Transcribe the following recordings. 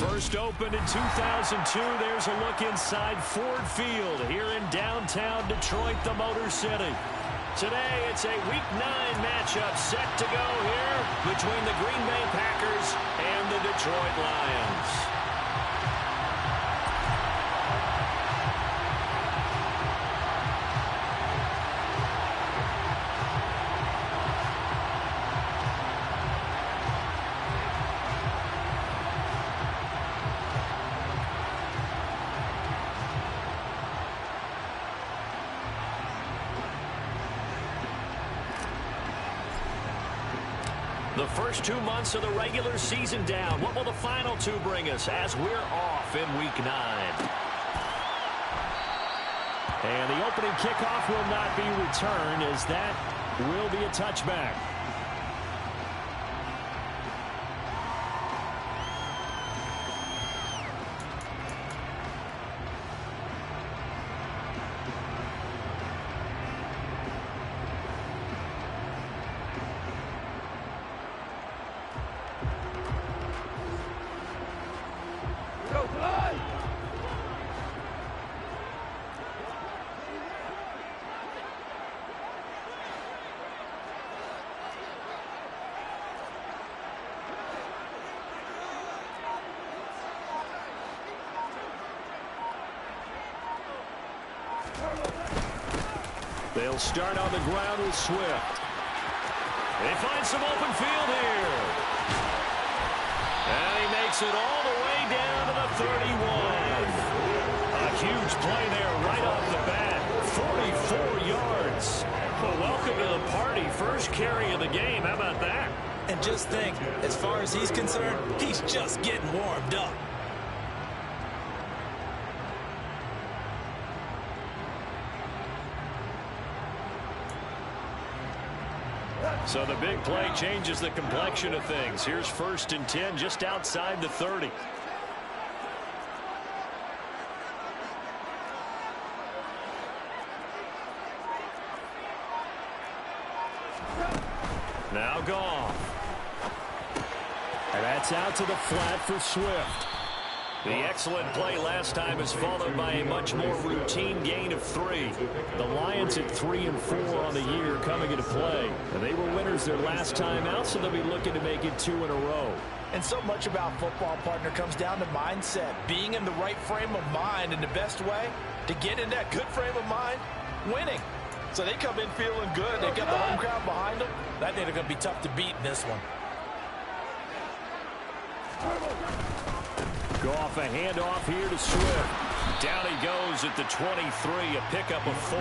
First opened in 2002, there's a look inside Ford Field here in downtown Detroit, the Motor City. Today, it's a Week 9 matchup set to go here between the Green Bay Packers and the Detroit Lions. The first 2 months of the regular season down. What will the final 2 bring us as we're off in Week 9? And the opening kickoff will not be returned, as that will be a touchback. They'll start on the ground with Swift. They find some open field here. And he makes it all the way down to the 31. A huge play there right off the bat. 44 yards. Well, welcome to the party. First carry of the game. How about that? And just think, as far as he's concerned, he's just getting warmed up. So the big play changes the complexion of things. Here's 1st and 10 just outside the 30. Now gone. And that's out to the flat for Swift. The excellent play last time is followed by a much more routine gain of 3. The Lions at 3 and 4 on the year coming into play. And they were winners their last time out, so they'll be looking to make it 2 in a row. And so much about football, partner, comes down to mindset. Being in the right frame of mind, and the best way to get in that good frame of mind, winning. So they come in feeling good. They've got the home crowd behind them. I think they're going to be tough to beat in this one. Go off a handoff here to Swift. Down he goes at the 23, a pickup of 4.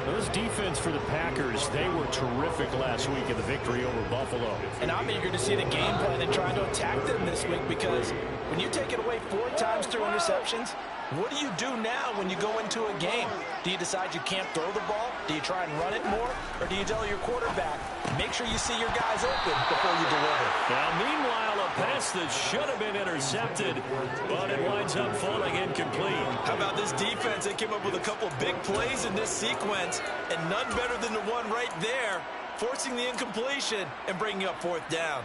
Those defense for the Packers, they were terrific last week in the victory over Buffalo. And I'm eager to see the game plan and trying to attack them this week, because when you take it away 4 times through interceptions, what do you do now when you go into a game? Do you decide you can't throw the ball? Do you try and run it more? Or do you tell your quarterback, make sure you see your guys open before you deliver? Now, meanwhile, a pass that should have been intercepted, but it winds up falling incomplete. How about this defense? They came up with a couple big plays in this sequence, and none better than the one right there, forcing the incompletion and bringing up 4th down.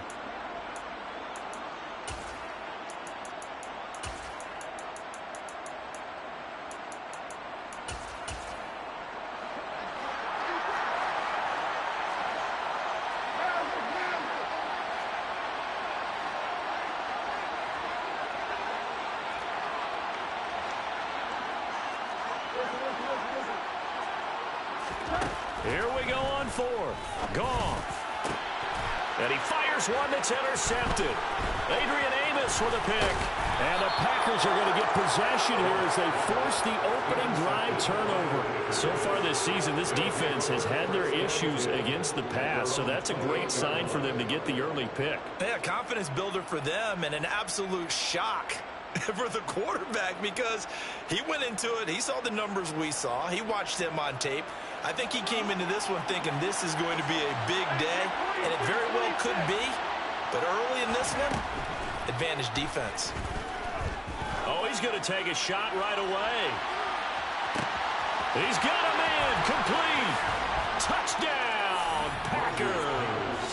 Here we go on 4th. Gone. And he fires one that's intercepted. Adrian Amos with a pick. And the Packers are going to get possession here as they force the opening drive turnover. So far this season, this defense has had their issues against the pass, so that's a great sign for them to get the early pick. Yeah, confidence builder for them, and an absolute shock for the quarterback, because he went into it, he saw the numbers we saw, he watched them on tape. I think he came into this one thinking this is going to be a big day, and it very well could be. But early in this one, advantage defense. Oh, he's going to take a shot right away. He's got a man complete. Touchdown, Packers.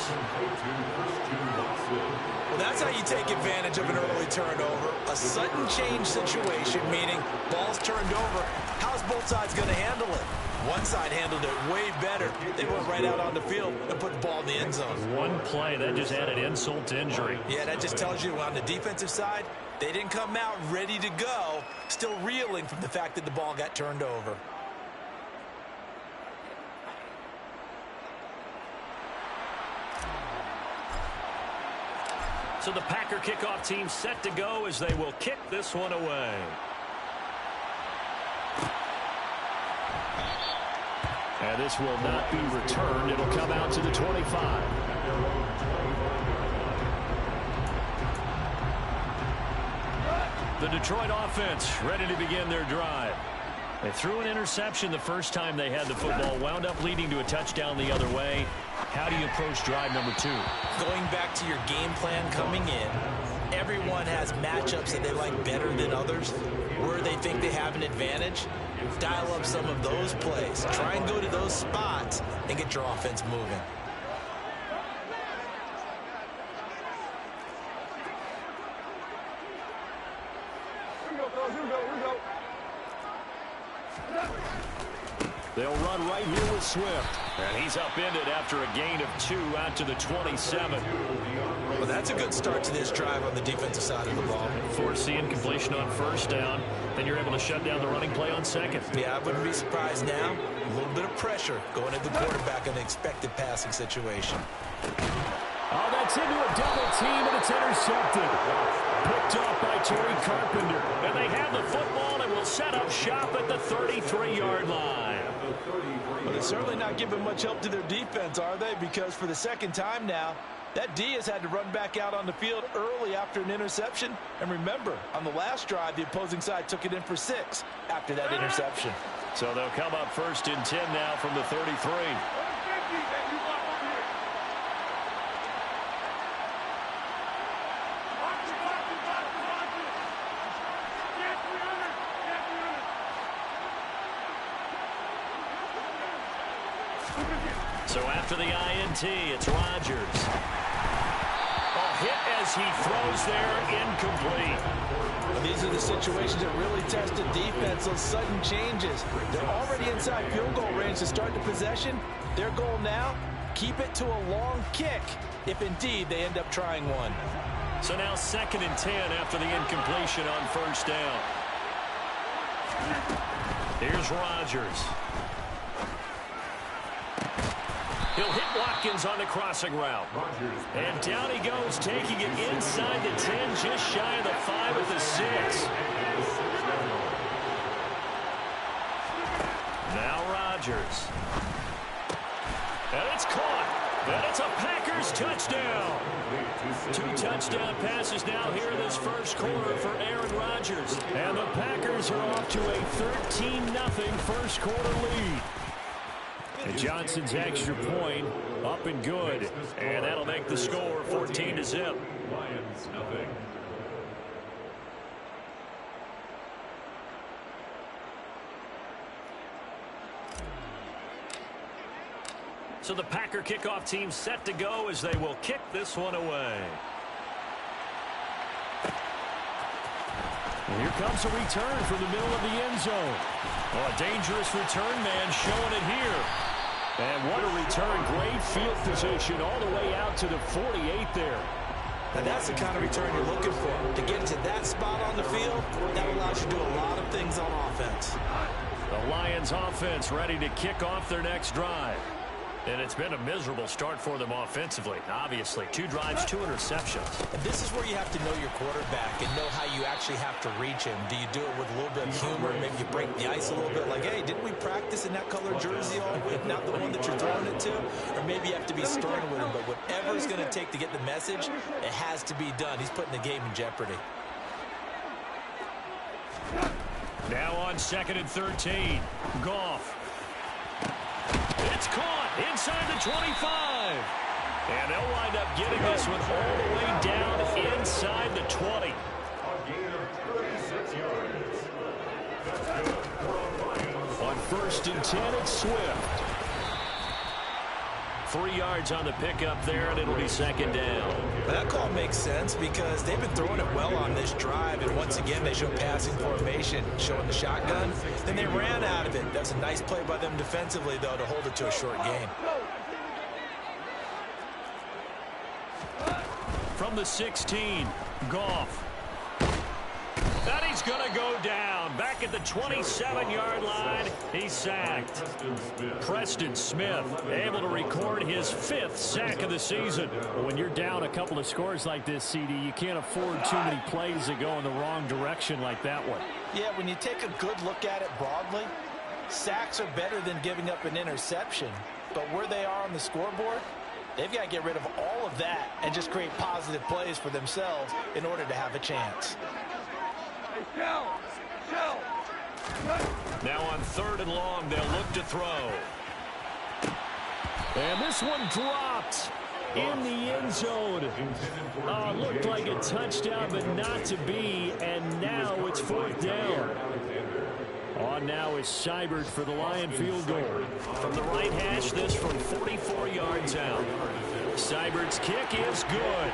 Well, that's how you take advantage of an early turnover, a sudden change situation, meaning ball's turned over. How's both sides going to handle it? One side handled it way better. They went right out on the field and put the ball in the end zone. One play, that just added insult to injury. Yeah, that just tells you on the defensive side, they didn't come out ready to go, still reeling from the fact that the ball got turned over. So the Packer kickoff team set to go as they will kick this one away. And this will not be returned. It'll come out to the 25. The Detroit offense ready to begin their drive. They threw an interception the first time they had the football, wound up leading to a touchdown the other way. How do you approach drive number 2? Going back to your game plan coming in, everyone has matchups that they like better than others, where they think they have an advantage. Dial up some of those plays. Try and go to those spots and get your offense moving. They'll run right here with Swift. And he's upended after a gain of 2 out to the 27. Well, that's a good start to this drive on the defensive side of the ball. Force the incompletion on first down. Then you're able to shut down the running play on second. Yeah, I wouldn't be surprised now. A little bit of pressure going at the quarterback in an expected passing situation. Oh, that's into a double team, and it's intercepted. Picked off by Terry Carpenter. And they have the football and will set up shop at the 33-yard line. Well, they're certainly not giving much help to their defense, are they? Because for the second time now, that D has had to run back out on the field early after an interception. And remember, on the last drive, the opposing side took it in for 6 after that interception. So they'll come up 1st and 10 now from the 33. So after the INT, it's Rodgers. A hit as he throws there, incomplete. Well, these are the situations that really test the defense, those sudden changes. They're already inside field goal range to start the possession. Their goal now, keep it to a long kick, if indeed they end up trying one. So now 2nd and 10 after the incompletion on first down. Here's Rodgers. He'll hit Watkins on the crossing route. And down he goes, taking it inside the 10, just shy of the 5 at the 6. Now Rodgers. And it's caught. And it's a Packers touchdown. 2 touchdown passes now here in this first quarter for Aaron Rodgers. And the Packers are off to a 13-0 first quarter lead. And Johnson's extra point up and good. And that'll make the score 14-0. Lions, nothing. So the Packer kickoff team set to go as they will kick this one away. And here comes a return from the middle of the end zone. Oh, a dangerous return man showing it here. And what a return. Great field position all the way out to the 48 there. And that's the kind of return you're looking for. To get into that spot on the field, that allows you to do a lot of things on offense. The Lions offense ready to kick off their next drive. And it's been a miserable start for them offensively. Obviously, 2 drives, 2 interceptions. And this is where you have to know your quarterback and know how you actually have to reach him. Do you do it with a little bit of humor? Maybe you break the ice a little bit like, hey, didn't we practice in that color jersey all week? Not the one that you're throwing it to? Or maybe you have to be stern with him. But whatever it's going to take to get the message, it has to be done. He's putting the game in jeopardy. Now on 2nd and 13. Goff. It's caught inside the 25. And they'll wind up getting this one all the way down inside the 20. A gain of 36 yards. On 1st and 10, it's Swift. 3 yards on the pickup there, and it'll be second down. That call makes sense because they've been throwing it well on this drive, and once again they show passing formation, showing the shotgun. Then they ran out of it. That's a nice play by them defensively, though, to hold it to a short gain. From the 16, Goff. And he's going to go down. Back at the 27-yard line, he's sacked. Preston Smith able to record his 5th sack of the season. Well, when you're down a couple of scores like this, CD, you can't afford too many plays that go in the wrong direction like that one. Yeah, when you take a good look at it broadly, sacks are better than giving up an interception. But where they are on the scoreboard, they've got to get rid of all of that and just create positive plays for themselves in order to have a chance. Now on 3rd and long, they'll look to throw. And this one dropped in the end zone. Looked like a touchdown, but not to be. And now it's 4th down. On now is Seibert for the Lion field goal. From the right hash, this from 44 yards out. Seibert's kick is good.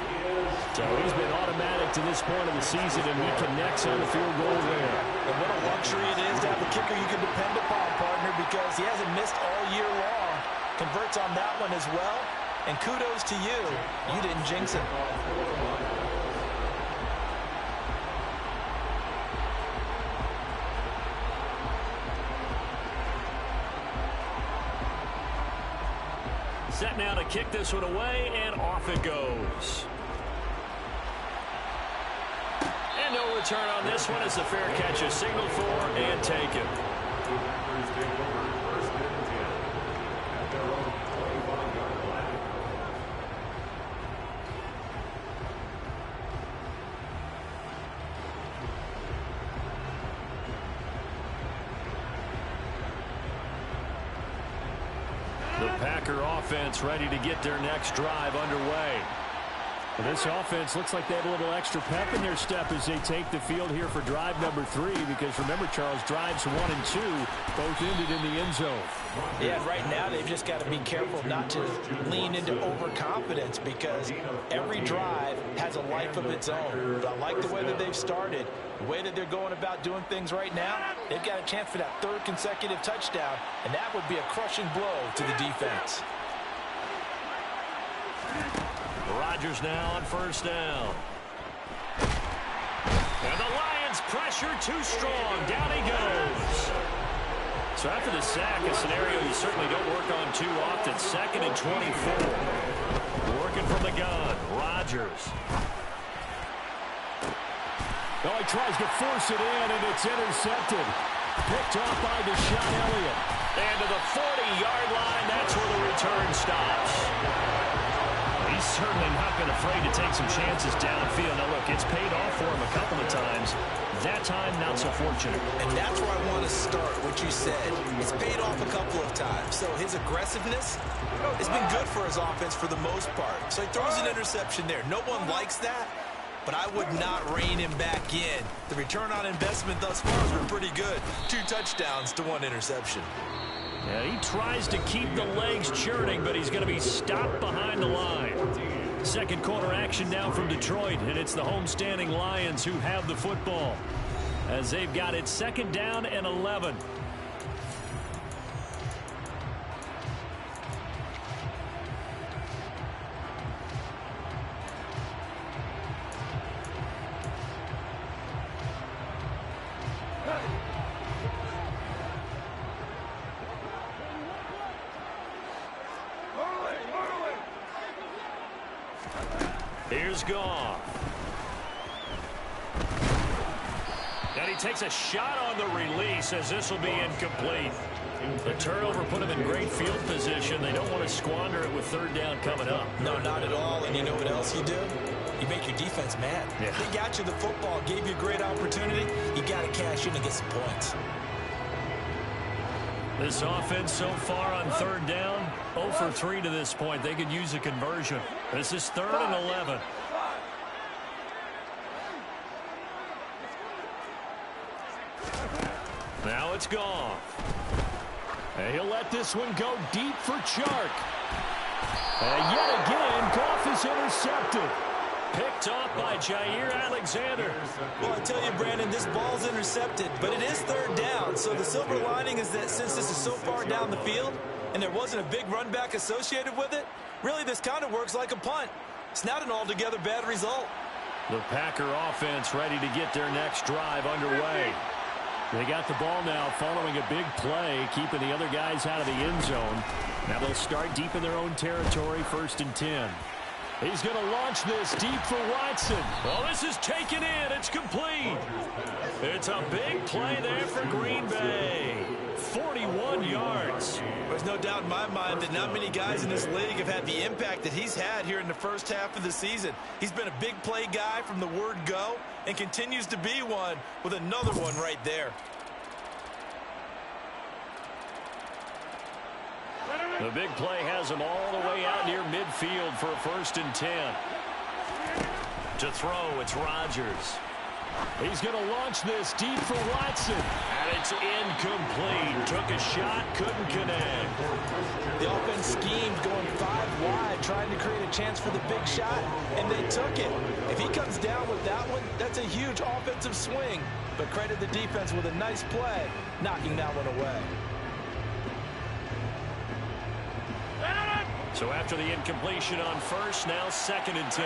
So he's been automatic to this point of the season, and he connects on the field goal there. And what a luxury it is to have a kicker you can depend upon, partner, because he hasn't missed all year long. Converts on that one as well. And kudos to you. You didn't jinx it. Set now to kick this one away, and off it goes. And no return on this one as the fair catch is signaled for and taken. The Packer offense ready to get their next drive underway. Well, this offense looks like they have a little extra pep in their step as they take the field here for drive number 3, because remember, Charles, drives 1 and 2 both ended in the end zone. Yeah, right now they've just got to be careful not to lean into overconfidence, because every drive has a life of its own. But I like the way that they've started, the way that they're going about doing things right now. They've got a chance for that 3rd consecutive touchdown, and that would be a crushing blow to the defense. Rodgers now on 1st down. And the Lions pressure too strong. Down he goes. So after the sack, a scenario you certainly don't work on too often. 2nd and 24. Working from the gun. Rodgers. Oh, he tries to force it in, and it's intercepted. Picked off by Deshaun Elliott. And to the 40-yard line, that's where the return stops. He's certainly not been afraid to take some chances downfield. Now, look, it's paid off for him a couple of times. That time, not so fortunate. And that's where I want to start, what you said. It's paid off a couple of times. So his aggressiveness has been good for his offense for the most part. So he throws an interception there. No one likes that, but I would not rein him back in. The return on investment thus far has been pretty good. 2 touchdowns to 1 interception. Yeah, he tries to keep the legs churning, but he's going to be stopped behind the line. Second quarter action now from Detroit, and it's the homestanding Lions who have the football, as they've got it 2nd down and 11. Here's Goff. And he takes a shot on the release as this will be incomplete. The turnover put him in great field position. They don't want to squander it with 3rd down coming up. No, not at all. And you know what else you do? You make your defense mad. Yeah. They got you the football, gave you a great opportunity. You got to cash in and get some points. This offense so far on 3rd down, 0 for 3 to this point. They could use a conversion. This is 3rd and 11. Now it's Goff. And he'll let this one go deep for Chark. And yet again, Goff is intercepted. Picked off by Jair Alexander. Well, I tell you, Brandon, this ball's intercepted, but it is third down. So the silver lining is that since this is so far down the field and there wasn't a big run back associated with it, really this kind of works like a punt. It's not an altogether bad result. The Packer offense ready to get their next drive underway. They got the ball now following a big play, keeping the other guys out of the end zone. Now they'll start deep in their own territory, 1st and 10. He's going to launch this deep for Watson. Oh, this is taken in. It's complete. It's a big play there for Green Bay. 41 yards. There's no doubt in my mind that not many guys in this league have had the impact that he's had here in the first half of the season. He's been a big play guy from the word go and continues to be one with another one right there. The big play has him all the way out near midfield for a 1st and 10. To throw, it's Rodgers. He's going to launch this deep for Watson. And it's incomplete. Took a shot, couldn't connect. The offense schemed going 5 wide, trying to create a chance for the big shot, and they took it. If he comes down with that one, that's a huge offensive swing. But credit the defense with a nice play, knocking that one away. So after the incompletion on 1st, now 2nd and 10.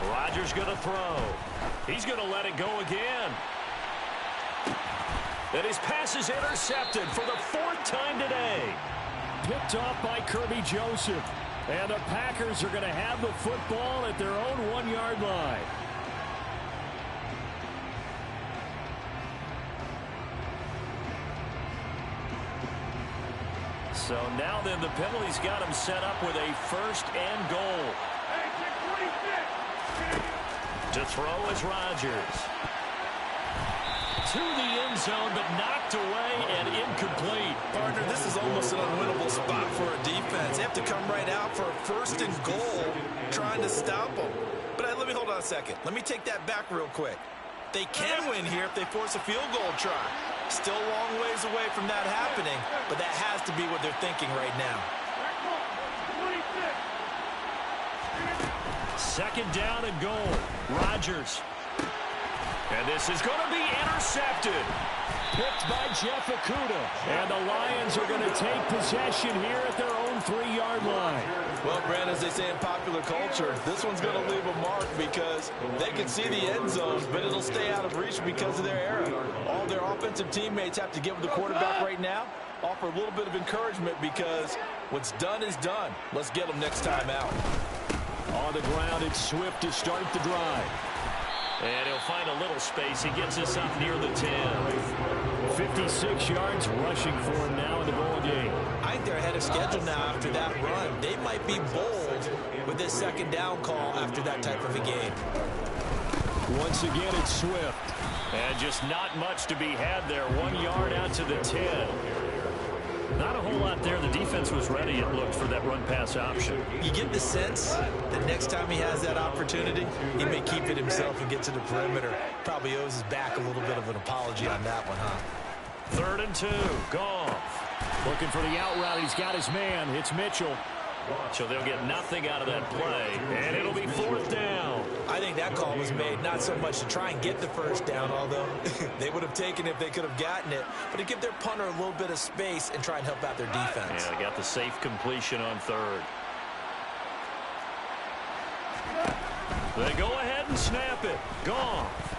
Rodgers going to throw. He's going to let it go again. And his pass is intercepted for the 4th time today. Picked off by Kirby Joseph. And the Packers are going to have the football at their own 1-yard line. So now then the penalty's got him set up with a 1st and goal. To throw is Rodgers. To the end zone, but knocked away and incomplete. Partner, this is almost an unwinnable spot for a defense. They have to come right out for a 1st and goal trying to stop them. But let me hold on a second. Let me take that back real quick. They can win here if they force a field goal try. Still a long ways away from that happening, but that has to be what they're thinking right now. 2nd down and goal. Rodgers. And this is going to be intercepted. Picked by Jeff Okudah. And the Lions are going to take possession here at their own 3-yard line. Well, Brandon, as they say in popular culture, this one's going to leave a mark because they can see the end zone, but it'll stay out of reach because of their error. All their offensive teammates have to give the quarterback right now, offer a little bit of encouragement because what's done is done. Let's get them next time out. On the ground, it's Swift to start the drive. And he'll find a little space. He gets us up near the 10. 56 yards rushing for him now in the ball game. I think they're ahead of schedule now after that run. They might be bold with this 2nd down call after that type of a game. Once again, it's Swift. And just not much to be had there. 1 yard out to the 10. Not a whole lot there. The defense was ready, it looked, for that run-pass option. You get the sense that next time he has that opportunity, he may keep it himself and get to the perimeter. Probably owes his back a little bit of an apology on that one, huh? 3rd and 2. Goff. Looking for the out route. He's got his man. It's Mitchell. So they'll get nothing out of that play. And it'll be 4th down. I think that call was made not so much to try and get the 1st down, although they would have taken it if they could have gotten it, but to give their punter a little bit of space and try and help out their defense. Yeah, they got the safe completion on 3rd. They go ahead and snap it. Goff.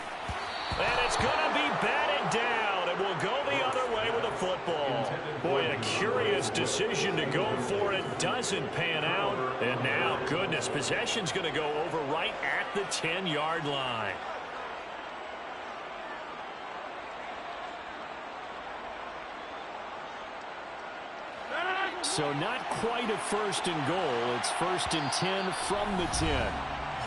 And it's going to be batted down. It will go the other way with the football. Boy, a curious decision to go for it. Doesn't pan out. And now, goodness, possession's going to go over right at the 10-yard line. So not quite a 1st and goal. It's 1st and 10 from the 10.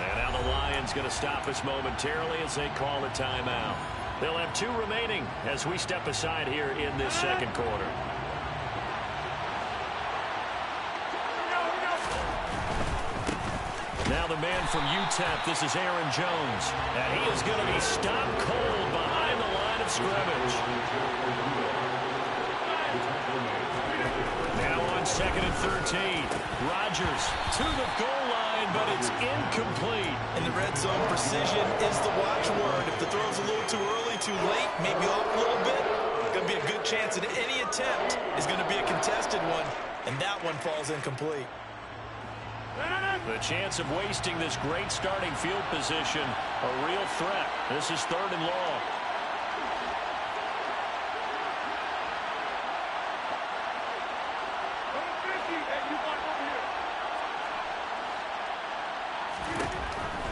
And now the Lions going to stop us momentarily as they call a timeout. They'll have 2 remaining as we step aside here in this 2nd quarter. Now the man from UTEP, this is Aaron Jones. And he is going to be stopped cold behind the line of scrimmage. Now on 2nd and 13. Rodgers to the goal line, but it's incomplete. In the red zone, precision is the watchword. If the throw's a little too early, too late, maybe off a little bit, going to be a good chance that any attempt is going to be a contested one, and that one falls incomplete. The chance of wasting this great starting field position, a real threat. This is 3rd and long.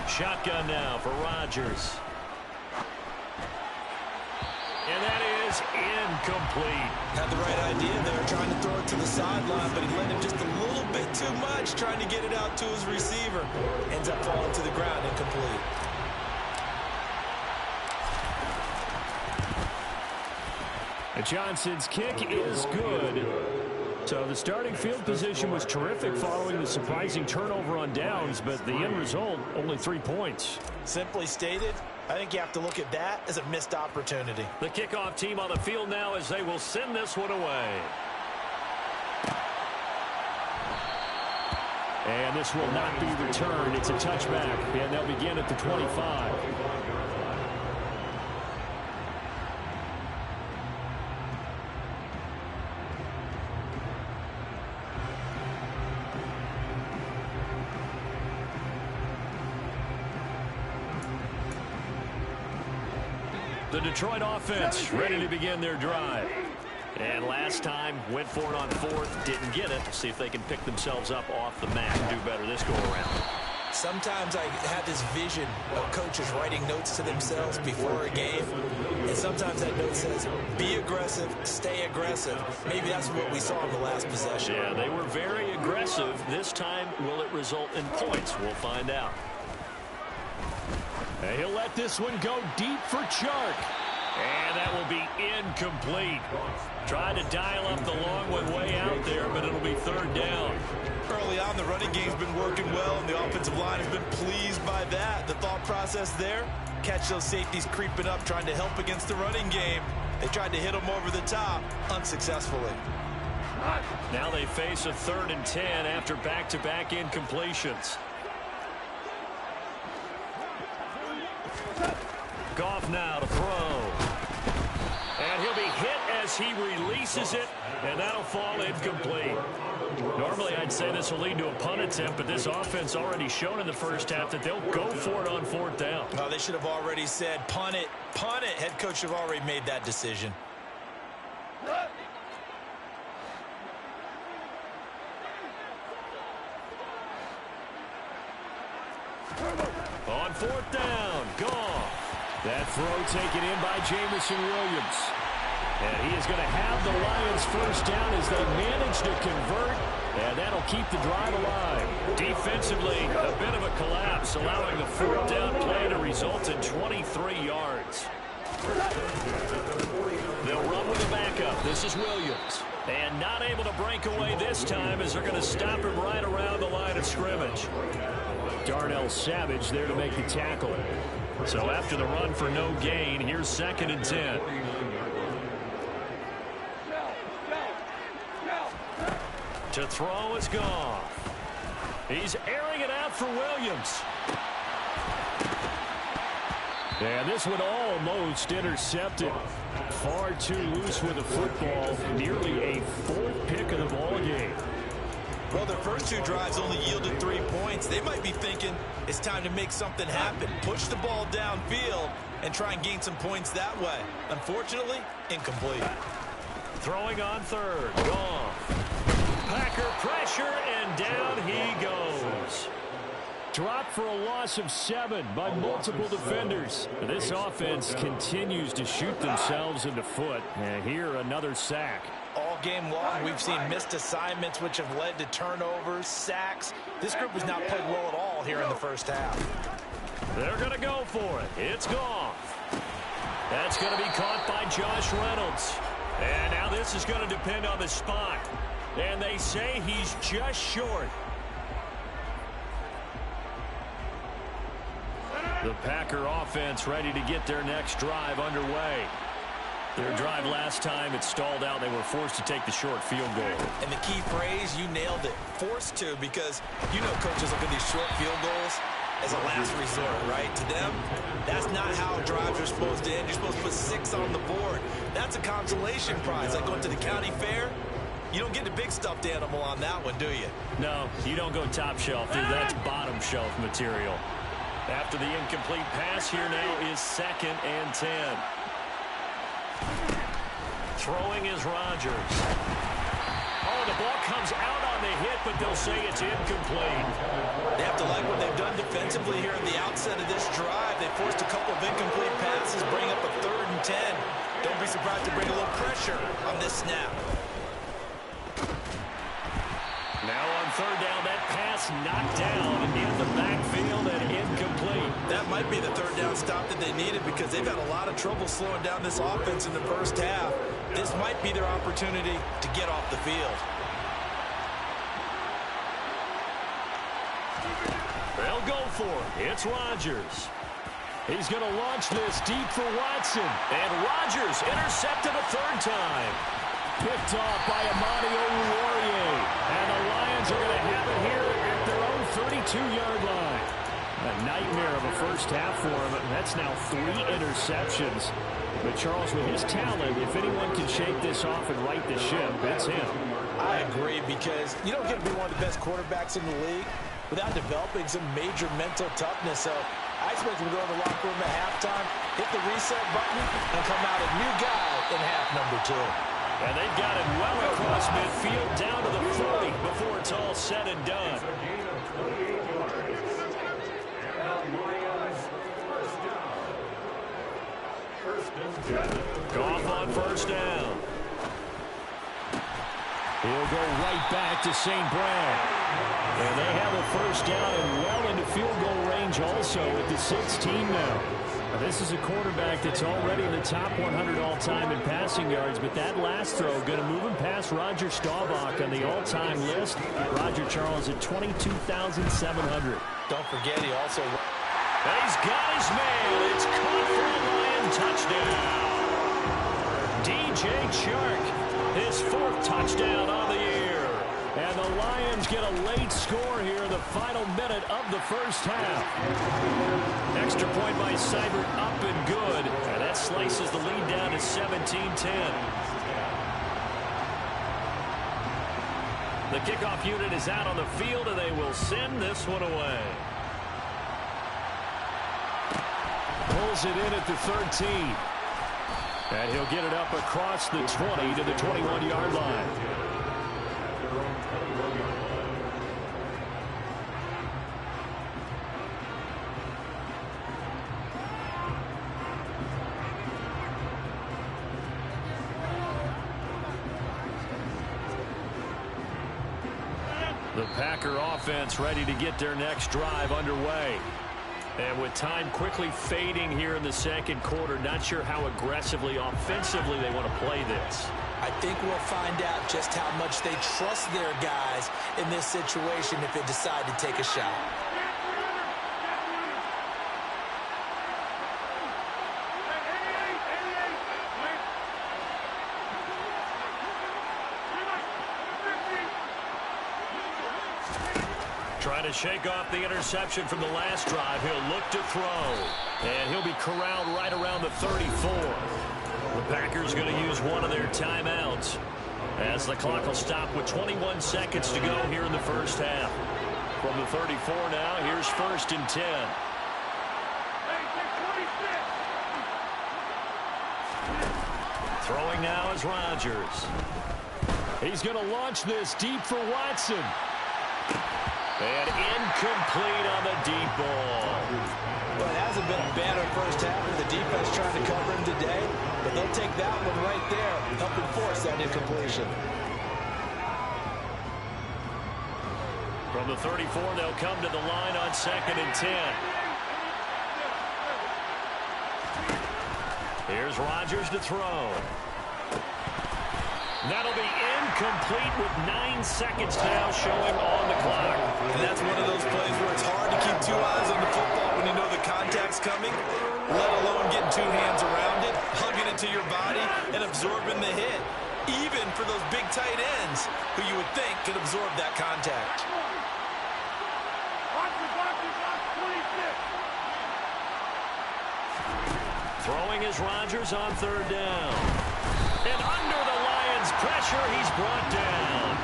Shotgun now for Rodgers. And that is incomplete. Had the right idea there, trying to throw it to the sideline, but he let him just a little bit too much, trying to get it out to his receiver. Ends up falling to the ground, incomplete. Johnson's kick is good. So the starting field position was terrific following the surprising turnover on downs, but the end result, only 3 points. Simply stated, I think you have to look at that as a missed opportunity. The kickoff team on the field now as they will send this one away. And this will not be returned. It's a touchback, and they'll begin at the 25. The Detroit offense ready to begin their drive. And last time, went for it on 4th, didn't get it. See if they can pick themselves up off the mat and do better this go-around. Sometimes I have this vision of coaches writing notes to themselves before a game, and sometimes that note says, be aggressive, stay aggressive. Maybe that's what we saw in the last possession. Yeah, they were very aggressive. This time, will it result in points? We'll find out. And he'll let this one go deep for Chark. And that will be incomplete. Tried to dial up the long one way out there, but it'll be 3rd down. Early on, the running game's been working well, and the offensive line has been pleased by that. The thought process there, catch those safeties creeping up, trying to help against the running game. They tried to hit them over the top, unsuccessfully. Now they face a 3rd and 10 after back-to-back incompletions. Goff now to throw. And he'll be hit as he releases it, and that'll fall incomplete. Normally, I'd say this will lead to a punt attempt, but this offense already shown in the first half that they'll go for it on 4th down. Oh, they should have already said, punt it, punt it. Head coach should have already made that decision. On 4th down, Goff. That throw taken in by Jamison Williams. And he is going to have the Lions first down as they manage to convert. And that'll keep the drive alive. Defensively, a bit of a collapse, allowing the 4th down play to result in 23 yards. They'll run with the backup. This is Williams. And not able to break away this time as they're going to stop him right around the line of scrimmage. Darnell Savage there to make the tackle. So after the run for no gain, here's 2nd and 10. To throw is Goff. He's airing it out for Williams. And this one almost intercepted. Far too loose with the football. Nearly a 4th pick of the ball game. Well, their first 2 drives only yielded 3 points. They might be thinking it's time to make something happen. Push the ball downfield and try and gain some points that way. Unfortunately, incomplete. Throwing on 3rd. Goff. Packer pressure, and down he goes. Dropped for a loss of 7 by multiple defenders. This offense continues to shoot themselves in the foot. And here, another sack. All game long, we've seen missed assignments, which have led to turnovers, sacks. This group has not played well at all here in the first half. They're going to go for it. It's Goff. That's going to be caught by Josh Reynolds. And now this is going to depend on the spot. And they say he's just short. The Packer offense ready to get their next drive underway. Their drive last time, it stalled out. They were forced to take the short field goal. And the key phrase, you nailed it, forced to, because you know coaches look at these short field goals as a last resort, right? To them, that's not how drives are supposed to end. You're supposed to put 6 on the board. That's a consolation prize. Like going to the county fair, you don't get the big stuffed animal on that one, do you? No, you don't go top shelf, dude. That's bottom shelf material. After the incomplete pass, here now is 2nd and 10. Throwing is Rodgers. Oh, the ball comes out on the hit, but they'll say it's incomplete. They have to like what they've done defensively here at the outset of this drive. They forced a couple of incomplete passes, bring up a 3rd and 10. Don't be surprised to bring a little pressure on this snap. Now on 3rd down, that pass knocked down in the backfield and incomplete. That might be the 3rd down stop that they needed because they've had a lot of trouble slowing down this offense in the first half. This might be their opportunity to get off the field. They'll go for it. It's Rodgers. He's going to launch this deep for Watson. And Rodgers intercepted a 3rd time. Picked off by Amani Oruwariye. And the Lions are going to have it here at their own 32-yard line. A nightmare of a first half for him. That's now 3 interceptions. But Charles, with his talent, if anyone can shake this off and right the ship, it's him. I agree, because you don't get to be one of the best quarterbacks in the league without developing some major mental toughness. So I expect him to go in the locker room at halftime, hit the reset button, and come out a new guy in half number 2. And they've got it well across midfield down to the 40 before it's all said and done. Goff on 1st down. He'll go right back to St. Brown. And they have a 1st down and well into field goal range also at the 16 now. This is a quarterback that's already in the top 100 all-time in passing yards, but that last throw going to move him past Roger Staubach on the all-time list. Roger Charles at 22,700. Don't forget, he also... And he's got his man. It's caught for a Lion touchdown. DJ Chark, his 4th touchdown on the year. And the Lions get a late score here in the final minute of the first half. Extra point by Seibert, up and good. And that slices the lead down to 17-10. The kickoff unit is out on the field, and they will send this one away. Pulls it in at the 13. And he'll get it up across the 20 to the 21-yard line. The Packer offense ready to get their next drive underway. And with time quickly fading here in the 2nd quarter, not sure how aggressively, offensively they want to play this. I think we'll find out just how much they trust their guys in this situation if they decide to take a shot. Trying to shake off the interception from the last drive. He'll look to throw. And he'll be corralled right around the 34. The Packers going to use one of their timeouts as the clock will stop with 21 seconds to go here in the first half. From the 34 now, here's 1st and 10. Throwing now is Rodgers. He's going to launch this deep for Watson. And incomplete on the deep ball. Well, it hasn't been a better first half with the defense trying to cover him today, but they'll take that one right there, helping force that incompletion. From the 34, they'll come to the line on 2nd and 10. Here's Rodgers to throw. That'll be incomplete with 9 seconds now showing on the clock. And that's one of those plays where it's hard to keep 2 eyes on the football when you know the contact's coming, let alone getting 2 hands around it, hugging it to your body. absorbing the hit, even for those big tight ends who you would think could absorb that contact. Throwing is Rodgers on third down. And under the Lions' pressure, he's brought down.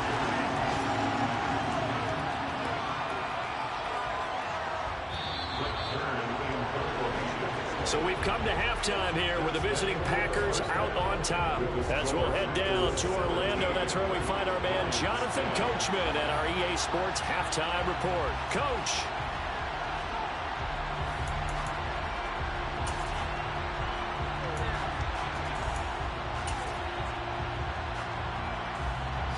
So we've come to halftime here with the visiting Packers out on top. As we'll head down to Orlando, that's where we find our man Jonathan Coachman at our EA Sports Halftime Report. Coach.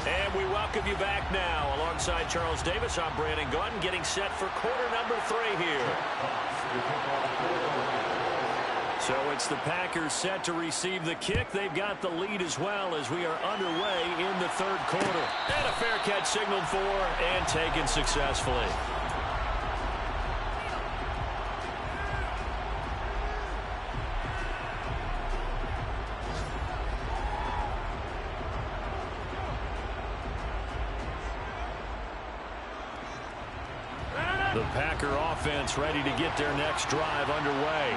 And we welcome you back now. Alongside Charles Davis, I'm Brandon Gaudin, getting set for quarter number 3 here. So it's the Packers set to receive the kick. They've got the lead as well as we are underway in the third quarter. And a fair catch signaled for and taken successfully. The Packer offense ready to get their next drive underway.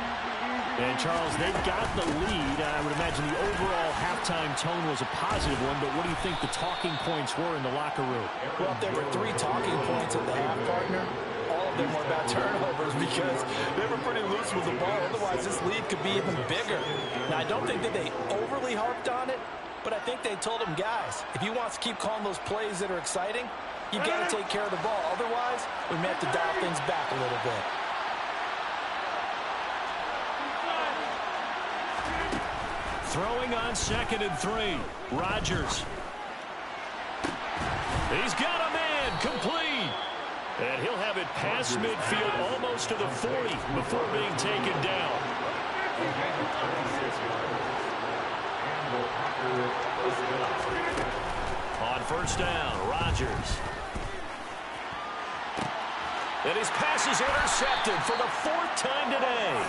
And, Charles, they've got the lead. I would imagine the overall halftime tone was a positive one, but what do you think the talking points were in the locker room? Well, if there were 3 talking points at the half, partner, all of them were about turnovers because they were pretty loose with the ball. Otherwise, this lead could be even bigger. Now, I don't think that they overly harped on it, but I think they told them, guys, if you want to keep calling those plays that are exciting, you've got to take care of the ball. Otherwise, we may have to dial things back a little bit. Throwing on 2nd and 3. Rodgers. He's got a man complete. And he'll have it past midfield almost to the 40 before being taken down. On first down, Rodgers. And his pass is intercepted for the 4th time today.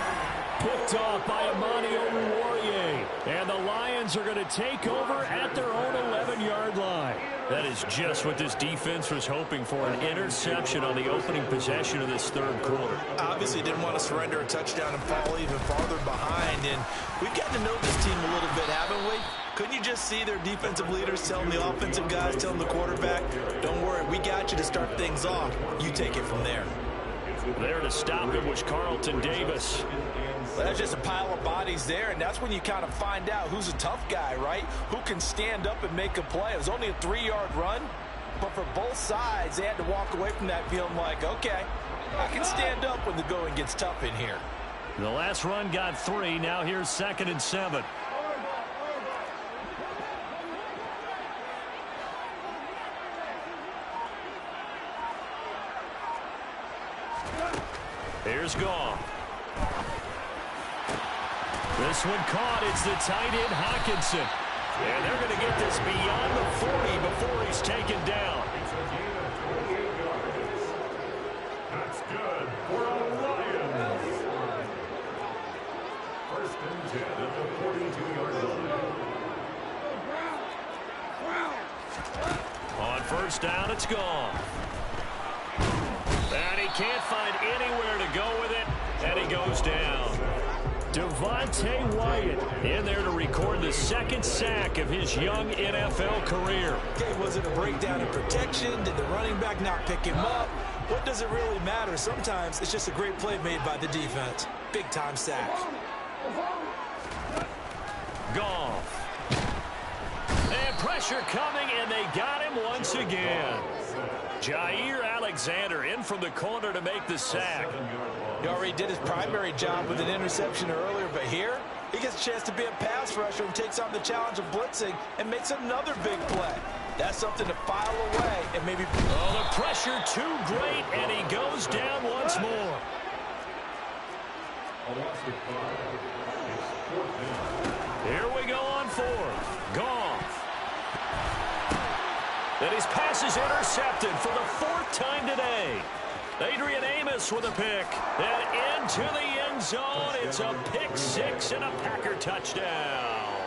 Picked off by Amani Oruwariye. And the Lions are going to take over at their own 11-yard line. That is just what this defense was hoping for, an interception on the opening possession of this third quarter. Obviously didn't want to surrender a touchdown and fall even farther behind. And we've gotten to know this team a little bit, haven't we? Couldn't you just see their defensive leaders telling the offensive guys, telling the quarterback, don't worry, we got you to start things off. You take it from there. There to stop it was Carlton Davis. Well, that's just a pile of bodies there, and that's when you kind of find out who's a tough guy, right? Who can stand up and make a play. It was only a 3-yard run, but for both sides, they had to walk away from that feeling like, okay, I can stand up when the going gets tough in here. The last run got 3. Now here's 2nd and 7. Here's Goff. This one caught. It's the tight end, Hockenson. And they're going to get this beyond the 40 before he's taken down. That's good for the Lions. 1st and 10 at the 42-yard line. On first down, it's gone. And he can't find anywhere to go with it, and he goes down. Devontae Wyatt in there to record the 2nd sack of his young NFL career. Okay, was it a breakdown in protection? Did the running back not pick him up? What does it really matter? Sometimes it's just a great play made by the defense. Big-time sack. Goff. And pressure coming, and they got him once again. Jair Alexander in from the corner to make the sack. He already did his primary job with an interception earlier, but here he gets a chance to be a pass rusher and takes on the challenge of blitzing and makes another big play. That's something to file away and maybe... Oh, the pressure too great, and he goes down once more. Here we go on 4th. Goff. And his pass is intercepted for the 4th time today. Adrian Amos with a pick. And into the end zone. It's a pick 6 and a Packer touchdown.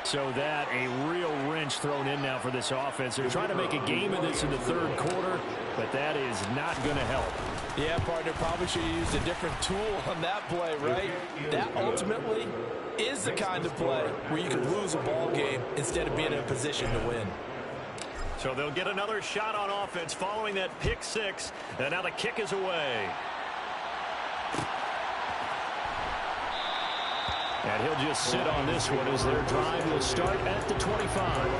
So that a real wrench thrown in now for this offense. They're trying to make a game of this in the third quarter, but that is not going to help. Yeah, partner, probably should have used a different tool on that play, right? That ultimately is the kind of play where you can lose a ball game instead of being in a position to win. So they'll get another shot on offense following that pick six, and now the kick is away. And he'll just sit on this one as their drive will start at the 25.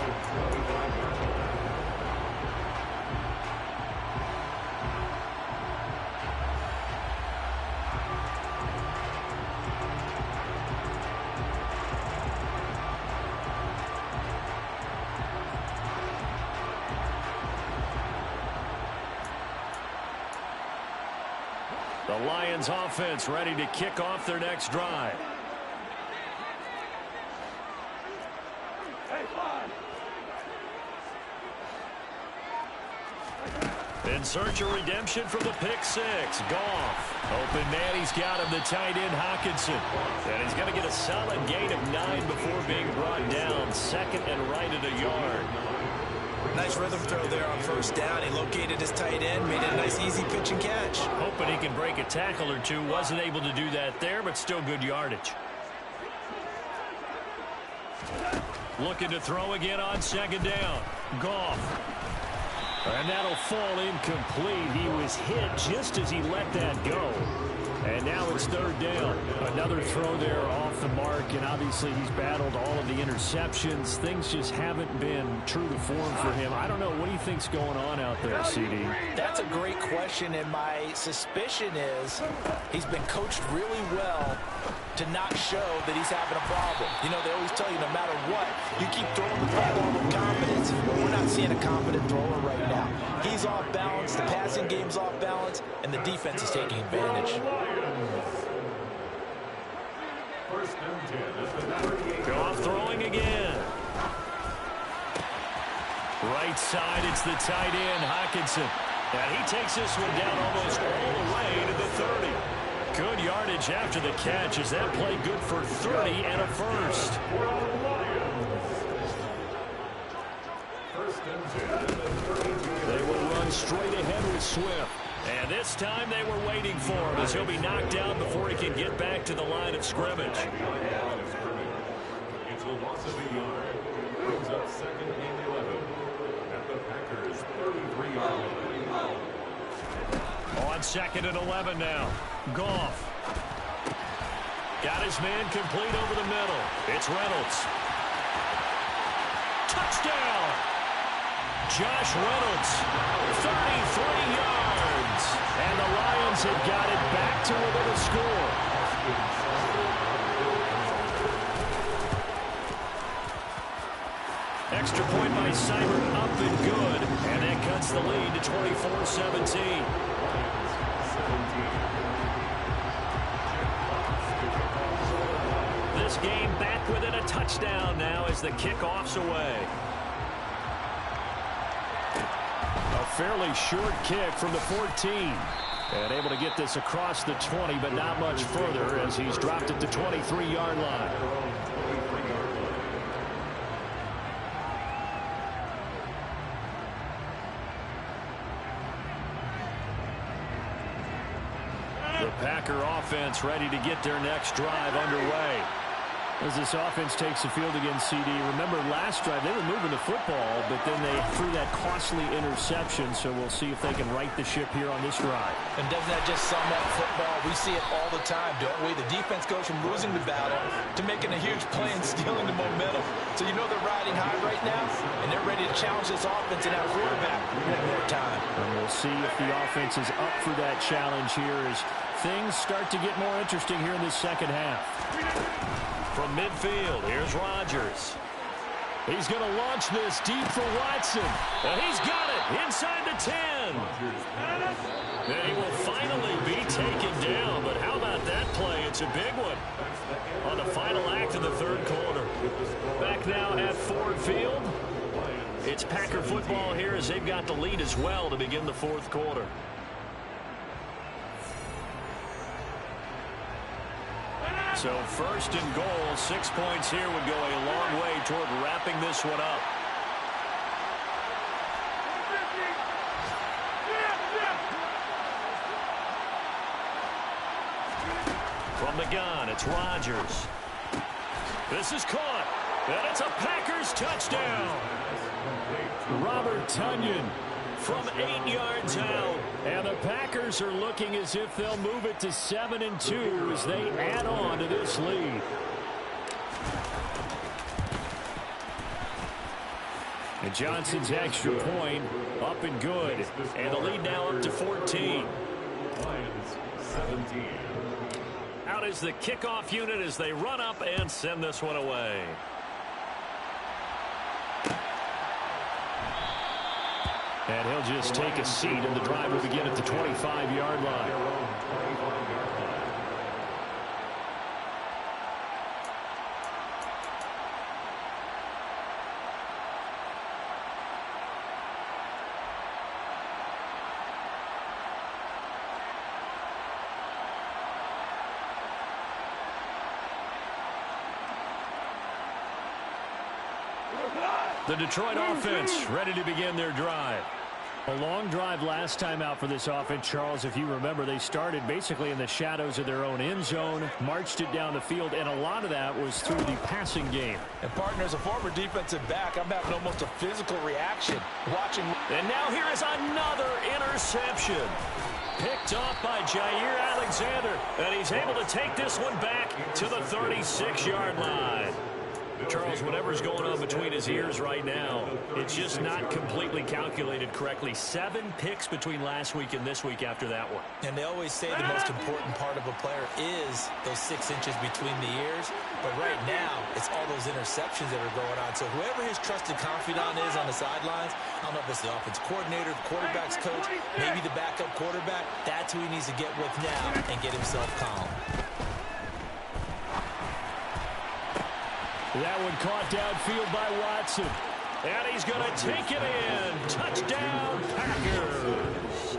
The Lions offense ready to kick off their next drive. In search of redemption from the pick six. Goff. Open man, he's got him, the tight end Hockenson. And he's going to get a solid gain of 9 before being brought down. Second and right at a yard. Nice rhythm throw there on first down. He located his tight end, made it a nice easy pitch and catch. Hoping he can break a tackle or two. Wasn't able to do that there, but still good yardage. Looking to throw again on second down. Goff. And that'll fall incomplete. He was hit just as he let that go. And now it's third down. Another throw there off the mark, and obviously he's battled all of the interceptions. Things just haven't been true to form for him. I don't know. What do you think's going on out there, CD? That's a great question, and my suspicion is he's been coached really well to not show that he's having a problem. You know, they always tell you no matter what, you keep throwing the football with confidence. But we're not seeing a confident thrower right now. He's off balance, the passing game's off balance, and the defense is taking advantage. Goff throwing again. Right side, it's the tight end, Hockenson. And he takes this one down almost all the way to the 30. Good yardage after the catch. Is that play good for 30 and a first? They will run straight ahead with Swift. And this time they were waiting for him as he'll be knocked down before he can get back to the line of scrimmage. It's a loss of a yard. Brings up second and 11 at the Packers' 33-yard line. On second and 11 now. Goff. Got his man complete over the middle. It's Reynolds. Touchdown! Josh Reynolds, 33 yards. And the Lions have got it back to within a score. Extra point by Seibert, up and good. And that cuts the lead to 24-17. This game back within a touchdown now as the kickoff's away. A fairly short kick from the 14. And able to get this across the 20, but not much further as he's dropped it to 23-yard line. The Packer offense ready to get their next drive underway. As this offense takes the field against CD, remember last drive they were moving the football, but then they threw that costly interception, so we'll see if they can right the ship here on this drive. And doesn't that just sum up football? We see it all the time, don't we? The defense goes from losing the battle to making a huge play and stealing the momentum. So you know they're riding high right now, and they're ready to challenge this offense and have quarterback one more time. And we'll see if the offense is up for that challenge here as things start to get more interesting here in this second half. From midfield, here's Rodgers. He's going to launch this deep for Watson. And he's got it inside the 10. And he will finally be taken down. But how about that play? It's a big one on the final act of the third quarter. Back now at Ford Field. It's Packer football here as they've got the lead as well to begin the fourth quarter. So first and goal, 6 points here would go a long way toward wrapping this one up. From the gun, it's Rodgers. This is caught, and it's a Packers touchdown. Robert Tonyan from 8 yards out. And the Packers are looking as if they'll move it to 7-2 as they add on to this lead. And Johnson's extra point up and good. And the lead now up to 14. Lions 17. Out is the kickoff unit as they run up and send this one away. And he'll just take a seat, and the drive will begin at the 25-yard line. The Detroit offense ready to begin their drive. A long drive last time out for this offense, Charles. If you remember, they started basically in the shadows of their own end zone, marched it down the field, and a lot of that was through the passing game. And, partner, as a former defensive back, I'm having almost a physical reaction watching. And now here is another interception. Picked off by Jair Alexander, and he's able to take this one back to the 36-yard line. Charles, whatever's going on between his ears right now, it's just not completely calculated correctly. 7 picks between last week and this week after that one. And they always say the most important part of a player is those 6 inches between the ears. But right now, it's all those interceptions that are going on. So whoever his trusted confidant is on the sidelines, I don't know if it's the offense coordinator, the quarterback's coach, maybe the backup quarterback, that's who he needs to get with now and get himself calm. That one caught downfield by Watson. And he's going to take it in. Touchdown, Packers.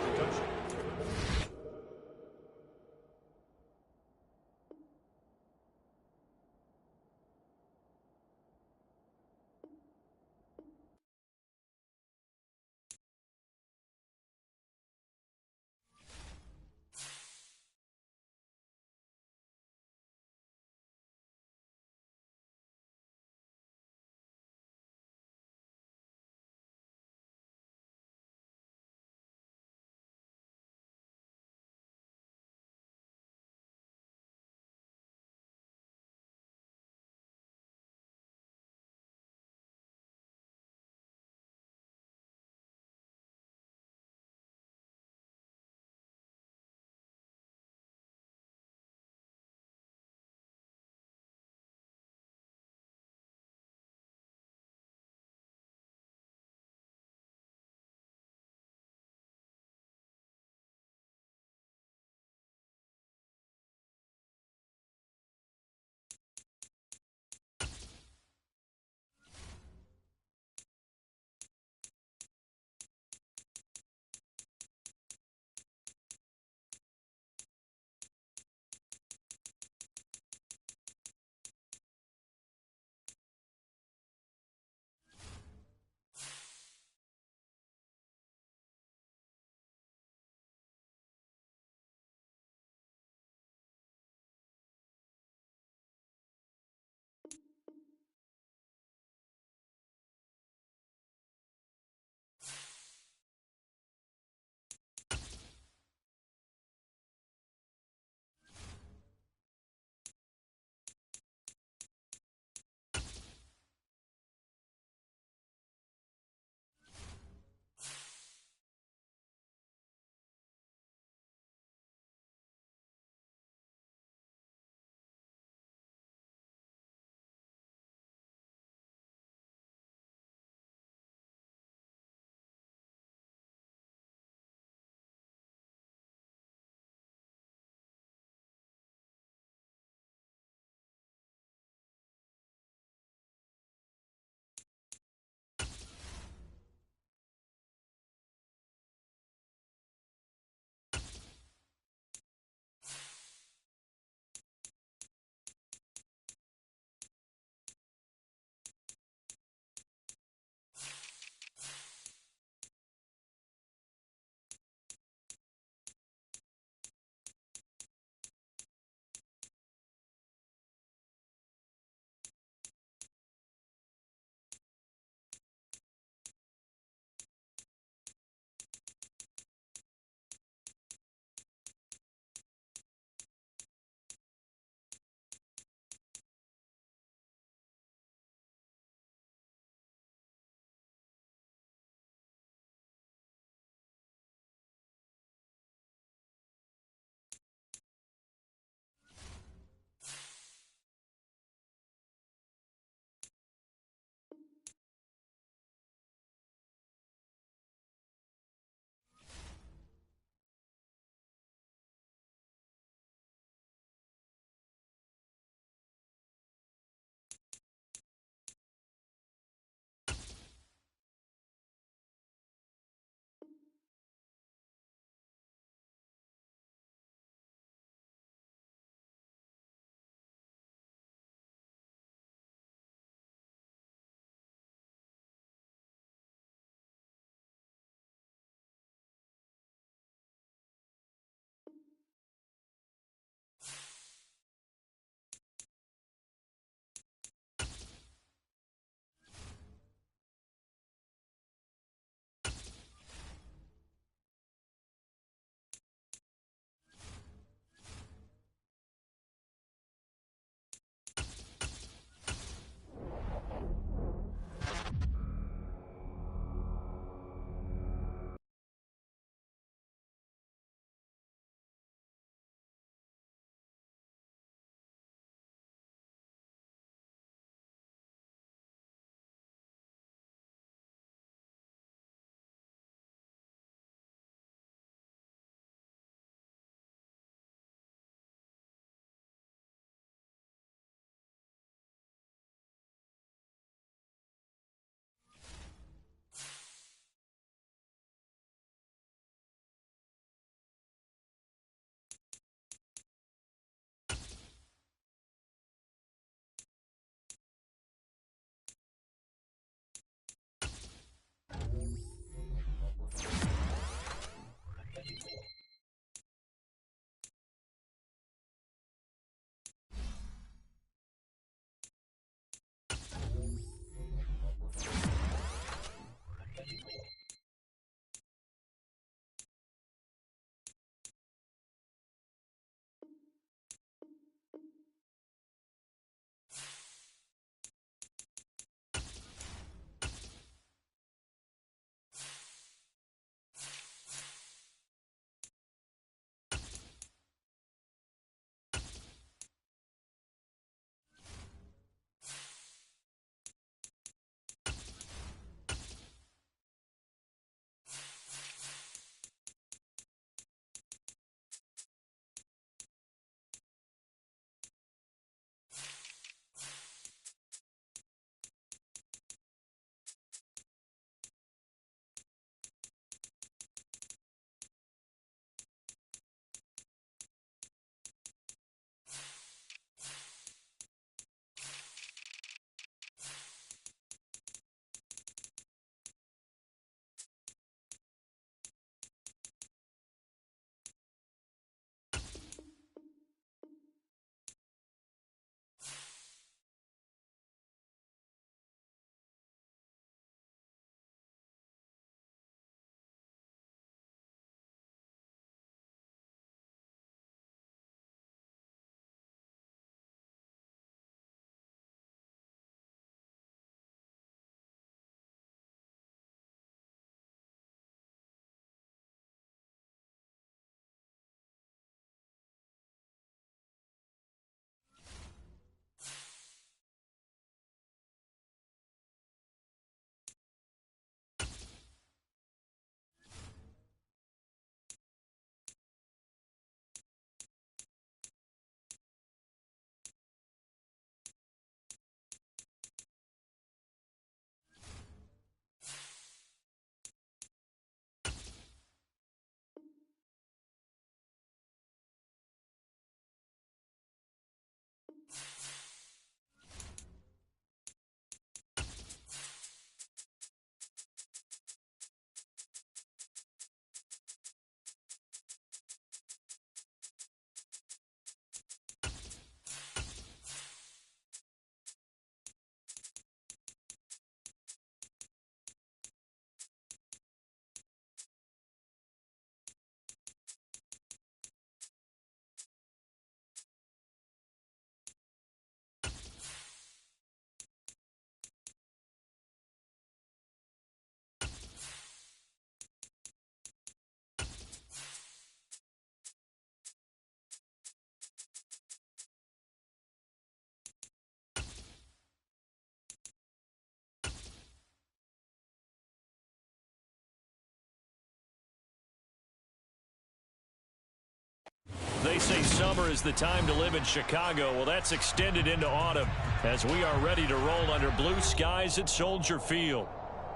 say summer is the time to live in Chicago. Well, that's extended into autumn as we are ready to roll under blue skies at Soldier Field.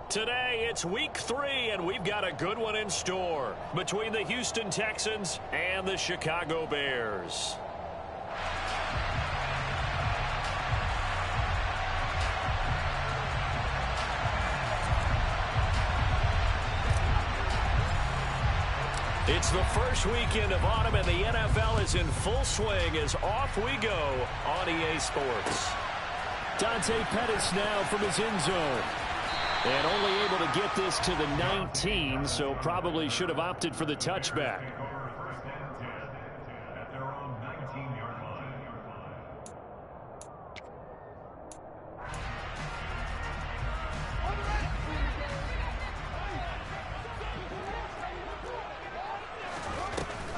Today, it's week 3, and we've got a good one in store between the Houston Texans and the Chicago Bears. It's the first weekend of autumn, and the NFL is in full swing as off we go on EA Sports. Dante Pettis now from his end zone. And only able to get this to the 19, so probably should have opted for the touchback.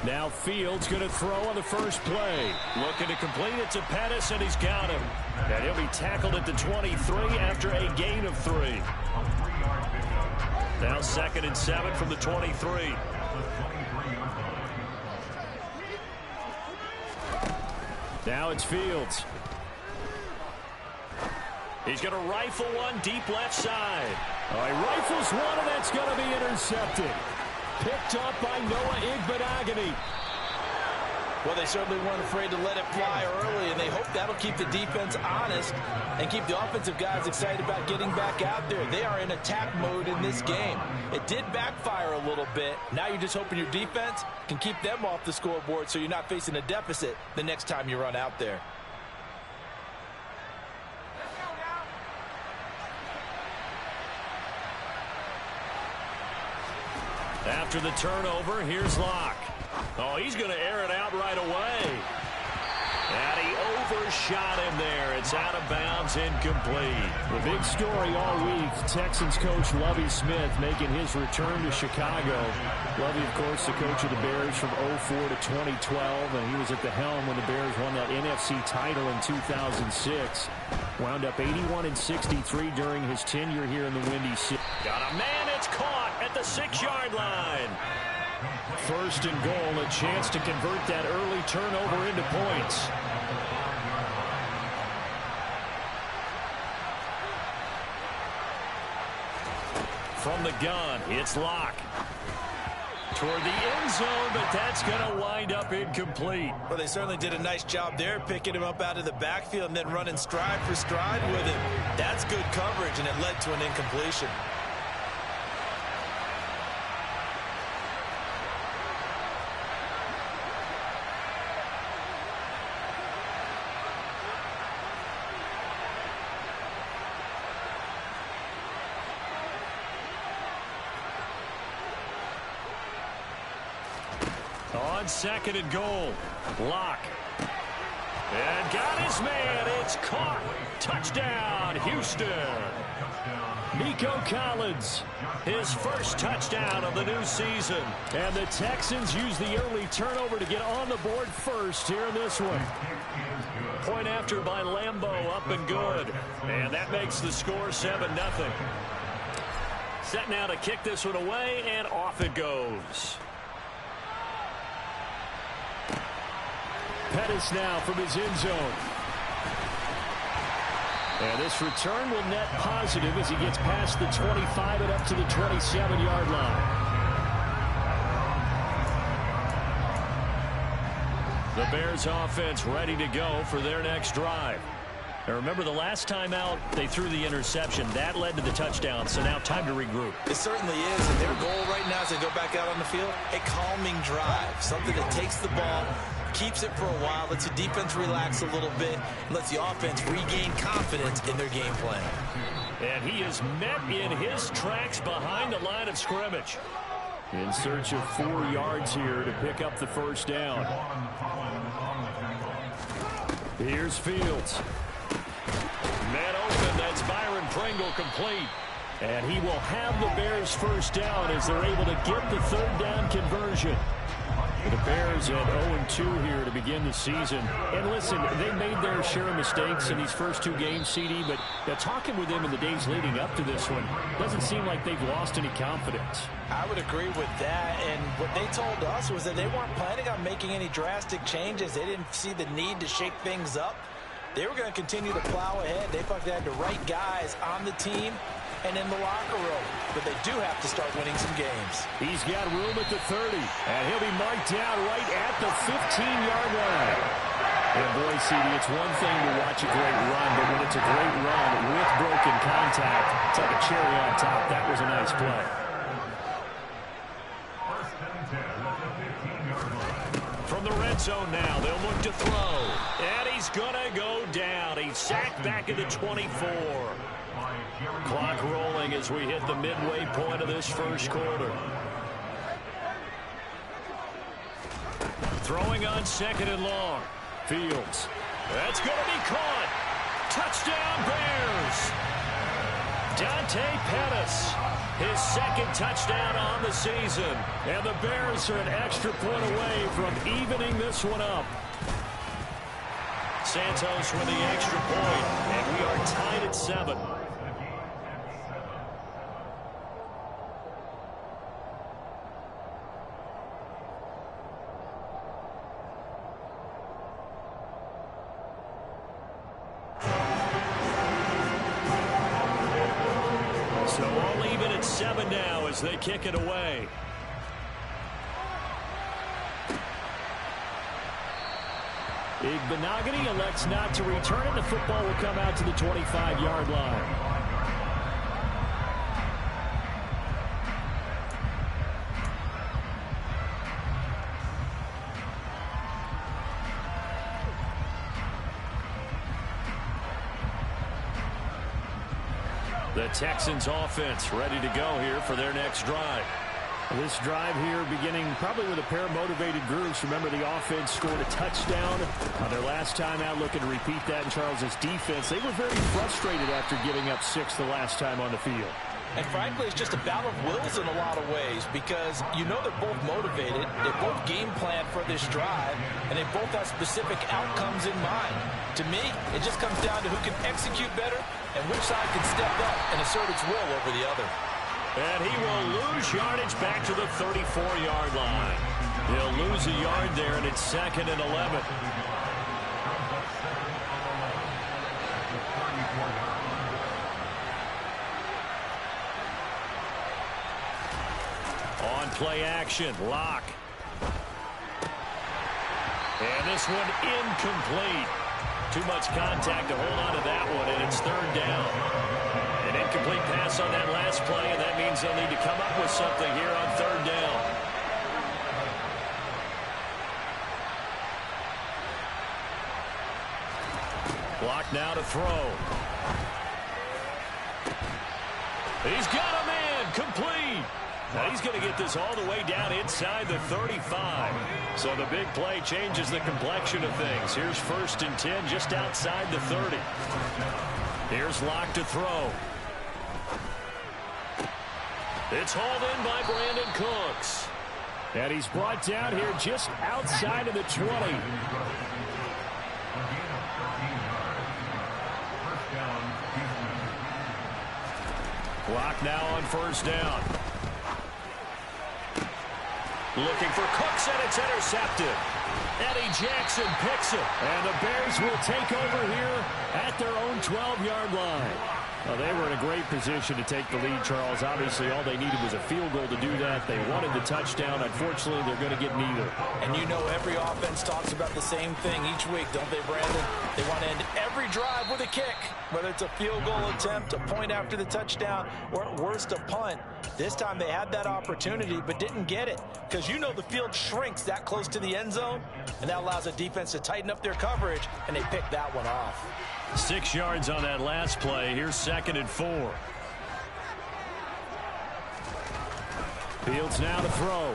Now Fields going to throw on the first play. Looking to complete it to Pettis, and he's got him. And he'll be tackled at the 23 after a gain of 3. Now 2nd and 7 from the 23. Now it's Fields. He's going to rifle one deep left side. Oh, he rifles one, and that's going to be intercepted. Picked up by Noah Igbenogany. Well, they certainly weren't afraid to let it fly early, and they hope that'll keep the defense honest and keep the offensive guys excited about getting back out there. They are in attack mode in this game. It did backfire a little bit. Now you're just hoping your defense can keep them off the scoreboard so you're not facing a deficit the next time you run out there. After the turnover, here's Locke. Oh, he's going to air it out right away. And he overshot him there. It's out of bounds, incomplete. The big story all week, Texans coach Lovie Smith making his return to Chicago. Lovie, of course, the coach of the Bears from 2004 to 2012, and he was at the helm when the Bears won that NFC title in 2006. Wound up 81-63 during his tenure here in the Windy City. Got a man, it's caught at the 6-yard line. 1st and goal, a chance to convert that early turnover into points. From the gun, it's Locke. Toward the end zone, but that's going to wind up incomplete. Well, they certainly did a nice job there, picking him up out of the backfield and then running stride for stride with him. That's good coverage, and it led to an incompletion. On 2nd and goal, Locke. And got his man. It's caught. Touchdown, Houston. Nico Collins, His first touchdown of the new season. and the Texans use the early turnover to get on the board first here in this one. Point after by Lambeau, up and good. And that makes the score 7-0. Set now to kick this one away, and off it goes. Pettis now from his end zone. And this return will net positive as he gets past the 25 and up to the 27-yard line. The Bears offense ready to go for their next drive. Now remember, the last time out, they threw the interception. That led to the touchdown, so now time to regroup. It certainly is, and their goal right now as they go back out on the field, a calming drive, something that takes the ball, keeps it for a while, lets the defense relax a little bit, lets the offense regain confidence in their game plan. And he is met in his tracks behind the line of scrimmage. In search of 4 yards here to pick up the first down. Here's Fields. Man open, that's Byron Pringle complete. And he will have the Bears first down as they're able to get the 3rd down conversion. The Bears at 0-2 here to begin the season. And listen, they made their share of mistakes in these first two games, CD, but talking with them in the days leading up to this one, doesn't seem like they've lost any confidence. I would agree with that, and what they told us was that they weren't planning on making any drastic changes. They didn't see the need to shake things up. They were going to continue to plow ahead. They felt they had the right guys on the team and in the locker room, but they do have to start winning some games. He's got room at the 30, and he'll be marked down right at the 15-yard line. And boy, CD, it's one thing to watch a great run, but when it's a great run with broken contact, it's like a cherry on top. That was a nice play. From the red zone now, they'll look to throw. And he's going to go down. He's sacked back at the 24. Clock rolling as we hit the midway point of this first quarter. Throwing on second and long. Fields. That's going to be caught. Touchdown, Bears. Dante Pettis. His second touchdown on the season. And the Bears are an extra point away from evening this one up. Santos with the extra point. And we are tied at 7. So all even at 7 now as they kick it away. Igbenogany elects not to return it. The football will come out to the 25-yard line. The Texans offense ready to go here for their next drive. This drive here beginning probably with a pair of motivated groups. Remember, the offense scored a touchdown on their last time out, looking to repeat that in Charles's defense. They were very frustrated after giving up 6 the last time on the field. And frankly, it's just a battle of wills in a lot of ways because you know they're both motivated, they both game plan for this drive, and they both have specific outcomes in mind. To me, it just comes down to who can execute better and which side can step up and assert its will over the other. And he will lose yardage back to the 34-yard line. He'll lose a yard there, and it's 2nd and 11. On play action, Locke. And this one incomplete. Too much contact to hold on to that one, and it's 3rd down. An incomplete pass on that last play, and that means they'll need to come up with something here on 3rd down. Block now to throw. He's got a man, complete. Now he's going to get this all the way down inside the 35. So the big play changes the complexion of things. Here's 1st and 10 just outside the 30. Here's Locke to throw. It's hauled in by Brandon Cooks. And he's brought down here just outside of the 20. Clock now on 1st down. Looking for Cooks, and it's intercepted. Eddie Jackson picks it. And the Bears will take over here at their own 12-yard line. Well, they were in a great position to take the lead, Charles. Obviously, all they needed was a field goal to do that. They wanted the touchdown. Unfortunately, they're going to get neither. And you know every offense talks about the same thing each week, don't they, Brandon? They want to end every drive with a kick, whether it's a field goal attempt, a point after the touchdown, or at worst, a punt. This time they had that opportunity but didn't get it because you know the field shrinks that close to the end zone, and that allows the defense to tighten up their coverage, and they picked that one off. 6 yards on that last play. Here's 2nd and 4. Fields now to throw.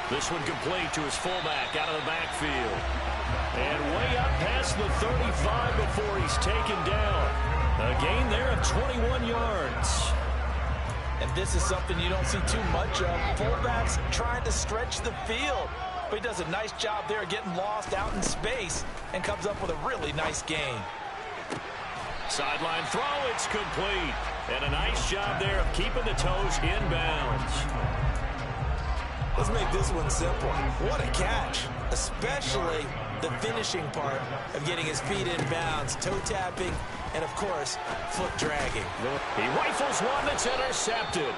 This one complete to his fullback out of the backfield. And way up past the 35 before he's taken down. A gain there of 21 yards. And this is something you don't see too much of. Fullbacks trying to stretch the field. But he does a nice job there getting lost out in space and comes up with a really nice gain. Sideline throw, it's complete. And a nice job there of keeping the toes in bounds. Let's make this one simple. What a catch, especially the finishing part of getting his feet in bounds, toe tapping, and, of course, foot dragging. He rifles one that's intercepted.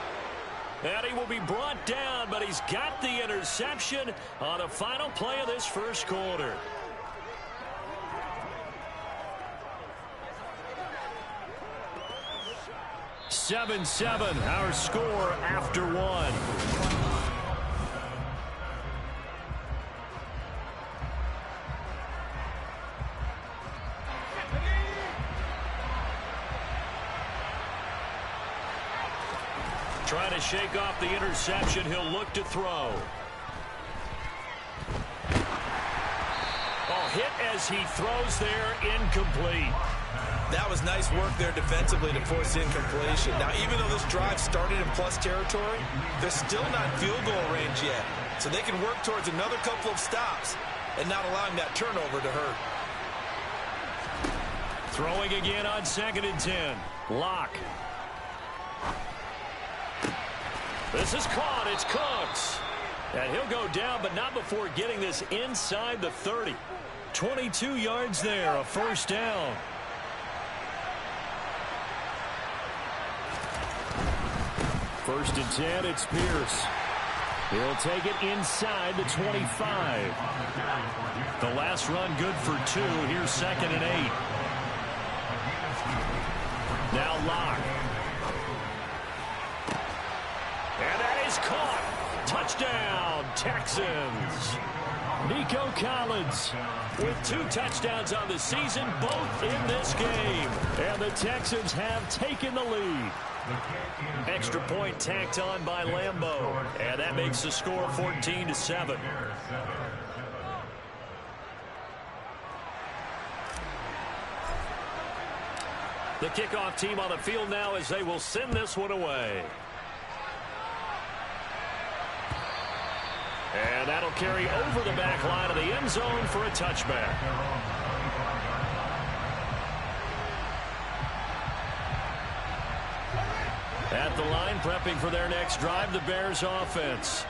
And he will be brought down, but he's got the interception on the final play of this first quarter. (7-7) our score after one. Trying to shake off the interception. He'll look to throw. Oh, hit as he throws there, incomplete. That was nice work there defensively to force incompletion. Now, even though this drive started in plus territory, they're still not field goal range yet. So they can work towards another couple of stops and not allowing that turnover to hurt. Throwing again on 2nd and 10. Lock. This is caught. It's Cooks. And he'll go down, but not before getting this inside the 30. 22 yards there, a first down. First and 10, it's Pierce. He'll take it inside the 25. The last run good for 2. Here's 2nd and 8. Now Lock. And that is caught. Touchdown, Texans. Nico Collins with 2 touchdowns on the season, both in this game. And the Texans have taken the lead. Extra point tacked on by Lambeau. And that makes the score 14-7. The kickoff team on the field now as they will send this one away. And that'll carry over the back line of the end zone for a touchback. At the line, prepping for their next drive, the Bears offense.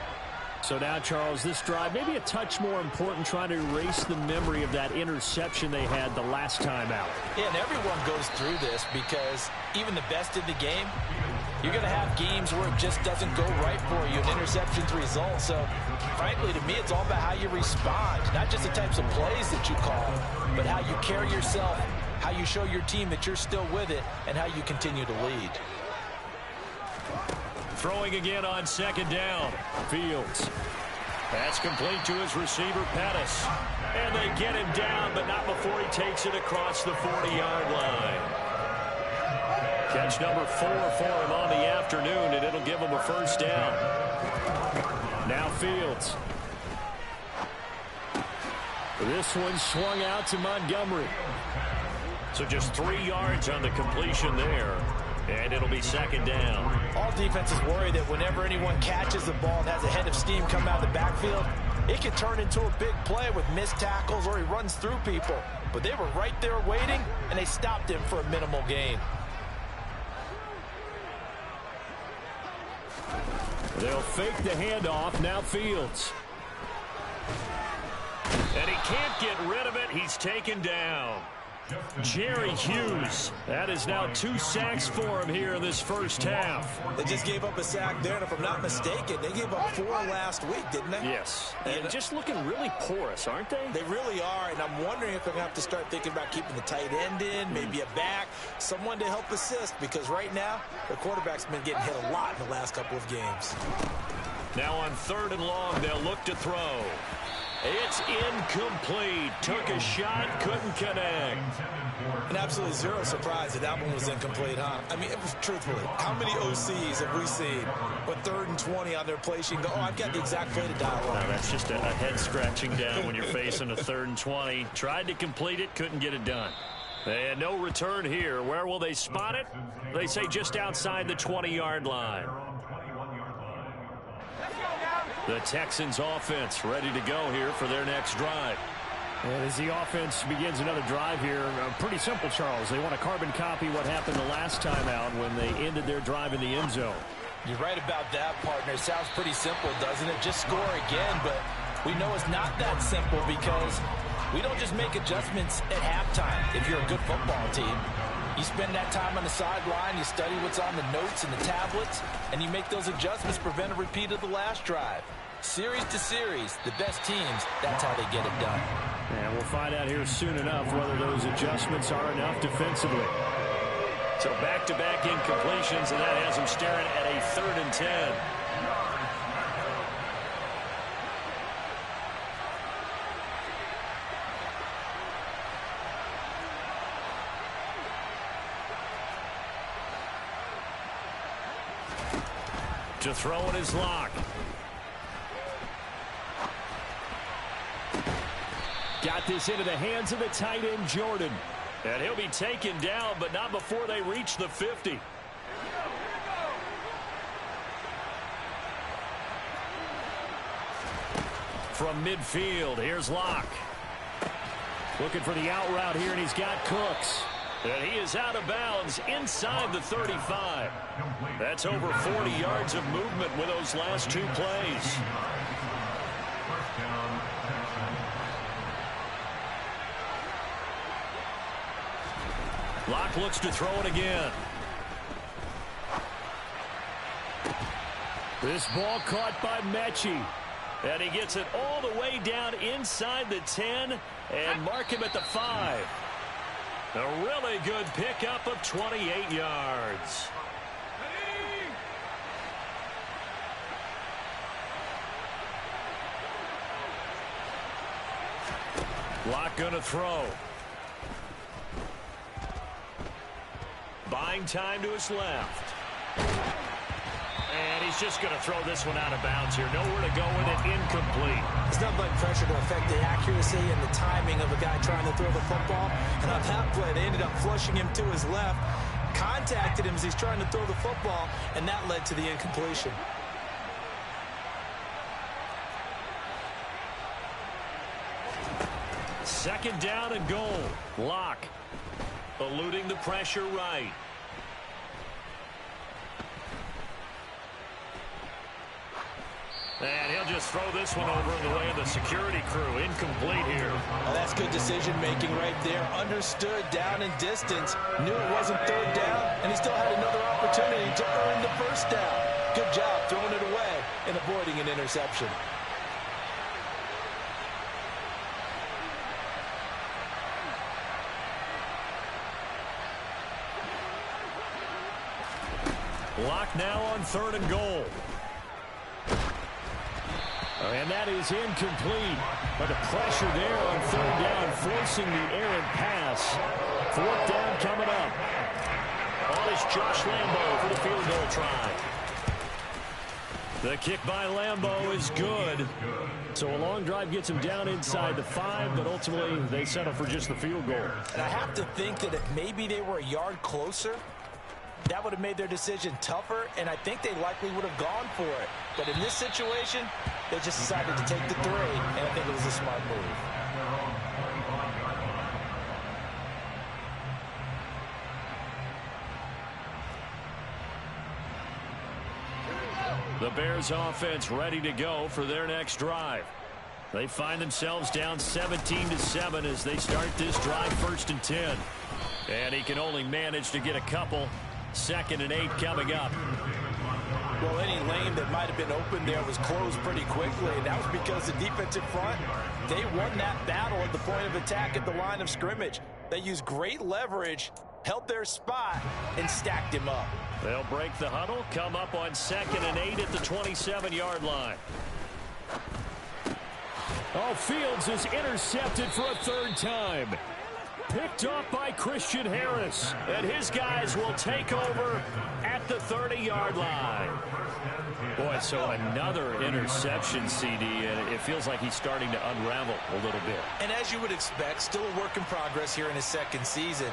So now, Charles, this drive maybe a touch more important, trying to erase the memory of that interception they had the last time out. Yeah, and everyone goes through this because even the best in the game, you're going to have games where it just doesn't go right for you, and interceptions result. So, frankly, to me, it's all about how you respond, not just the types of plays that you call, but how you carry yourself, how you show your team that you're still with it, and how you continue to lead. Throwing again on 2nd down. Fields. Pass complete to his receiver, Pettis. And they get him down, but not before he takes it across the 40-yard line. Catch number 4 for him on the afternoon, and it'll give him a first down. Now Fields. This one swung out to Montgomery. So just 3 yards on the completion there. And it'll be 2nd down. All defenses worry that whenever anyone catches the ball and has a head of steam come out of the backfield, it can turn into a big play with missed tackles or he runs through people. But they were right there waiting, and they stopped him for a minimal gain. They'll fake the handoff. Now Fields. And he can't get rid of it. He's taken down. Jerry Hughes. That is now 2 sacks for him here in this first half. They just gave up a sack there, and if I'm not mistaken, they gave up 4 last week, didn't they? Yes. And just looking really porous, aren't they? They really are, and I'm wondering if they're going to have to start thinking about keeping the tight end in, maybe a back, someone to help assist, because right now, their quarterback's been getting hit a lot in the last couple of games. Now on 3rd and long, they'll look to throw. It's incomplete. Took a shot, couldn't connect. And absolutely zero surprise that one was incomplete, huh? I mean, truthfully, how many OCs have we seen with 3rd and 20 on their play sheet and go, oh, I've got the exact play to dial up? No, that's just a head scratching down when you're facing a 3rd and 20. Tried to complete it, couldn't get it done. And no return here. Where will they spot it? They say just outside the 20-yard line. The Texans offense ready to go here for their next drive. And as the offense begins another drive here, pretty simple, Charles. They want to carbon copy what happened the last time out when they ended their drive in the end zone. You're right about that, partner. Sounds pretty simple, doesn't it? Just score again, but we know it's not that simple because we don't just make adjustments at halftime if you're a good football team. You spend that time on the sideline, you study what's on the notes and the tablets, and you make those adjustments to prevent a repeat of the last drive. Series to series, the best teams, that's how they get it done. And we'll find out here soon enough whether those adjustments are enough defensively. So back-to-back incompletions, and that has them staring at a 3rd and 10. To throw in his lock. Got this into the hands of the tight end, Jordan. And he'll be taken down, but not before they reach the 50. From midfield, here's Locke. Looking for the out route here, and he's got Cooks. And he is out of bounds inside the 35. That's over 40 yards of movement with those last 2 plays. Locke looks to throw it again. This ball caught by Mechie. And he gets it all the way down inside the 10 and mark him at the 5. A really good pickup of 28 yards. Locke gonna throw. Buying time to his left. And he's just going to throw this one out of bounds here. Nowhere to go with it. Incomplete. It's not like pressure to affect the accuracy and the timing of a guy trying to throw the football. And on that play, they ended up flushing him to his left, contacted him as he's trying to throw the football, and that led to the incompletion. Second down and goal. Locke eluding the pressure right. And he'll just throw this one over in the way of the security crew. Incomplete here. Oh, that's good decision-making right there. Understood down and distance. Knew it wasn't 3rd down, and he still had another opportunity to earn the 1st down. Good job throwing it away and avoiding an interception. Locke now on 3rd and goal. And that is incomplete. But the pressure there on 3rd down, forcing the errant pass. 4th down coming up. On is Josh Lambo for the field goal try. The kick by Lambo is good. So a long drive gets him down inside the 5, but ultimately they settle for just the field goal. And I have to think that if maybe they were a yard closer, that would have made their decision tougher, and I think they likely would have gone for it. But in this situation, they just decided to take the 3, and I think it was a smart move. The Bears offense ready to go for their next drive. They find themselves down 17-7 as they start this drive 1st and 10. And he can only manage to get a couple. 2nd and 8 coming up. Well, any lane that might have been open there was closed pretty quickly, and that was because the defensive front, they won that battle at the point of attack at the line of scrimmage. They used great leverage, held their spot, and stacked him up. They'll break the huddle, come up on 2nd and 8 at the 27-yard line. Oh, Fields is intercepted for a 3rd time. Picked off by Christian Harris. And his guys will take over at the 30-yard line. Boy, so another interception, CD, and it feels like he's starting to unravel a little bit. And as you would expect, still a work in progress here in his second season.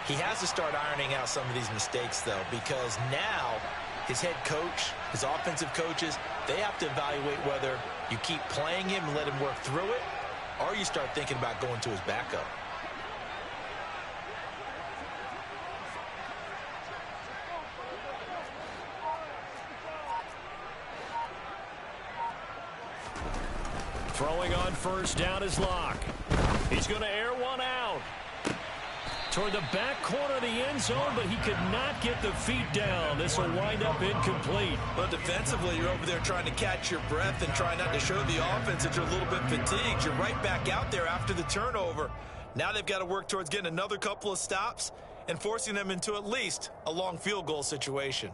He has to start ironing out some of these mistakes, though, because now his head coach, his offensive coaches, they have to evaluate whether you keep playing him and let him work through it, or you start thinking about going to his backup. Throwing on first down is Locke. He's going to air one out toward the back corner of the end zone, but he could not get the feet down. This will wind up incomplete. But defensively, you're over there trying to catch your breath and try not to show the offense that you're a little bit fatigued. You're right back out there after the turnover. Now they've got to work towards getting another couple of stops and forcing them into at least a long field goal situation.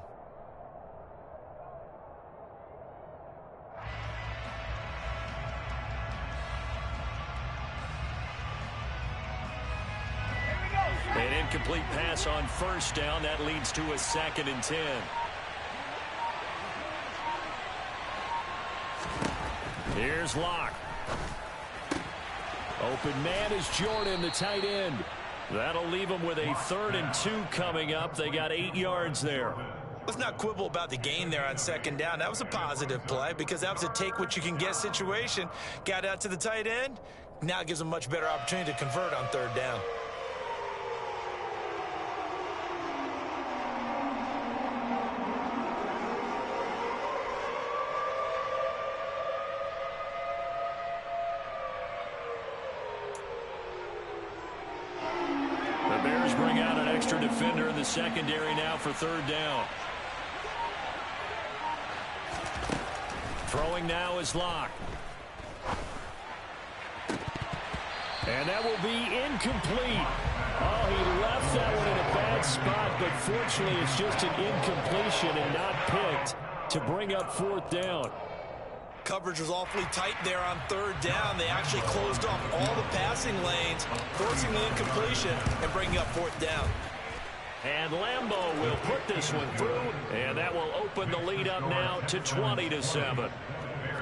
An incomplete pass on first down. That leads to a 2nd and 10. Here's Locke. Open man is Jordan, the tight end. That'll leave them with a 3rd and 2 coming up. They got 8 yards there. Let's not quibble about the gain there on 2nd down. That was a positive play because that was a take-what-you-can-get situation. Got out to the tight end. Now it gives them a much better opportunity to convert on 3rd down. Bring out an extra defender in the secondary now for 3rd down. Throwing now is Locke. And that will be incomplete. Oh, he left that one in a bad spot, but fortunately it's just an incompletion and not picked to bring up 4th down. Coverage was awfully tight there on 3rd down. They actually closed off all the passing lanes, forcing the incompletion and bringing up 4th down. And Lambeau will put this one through, and that will open the lead up now to 20-7.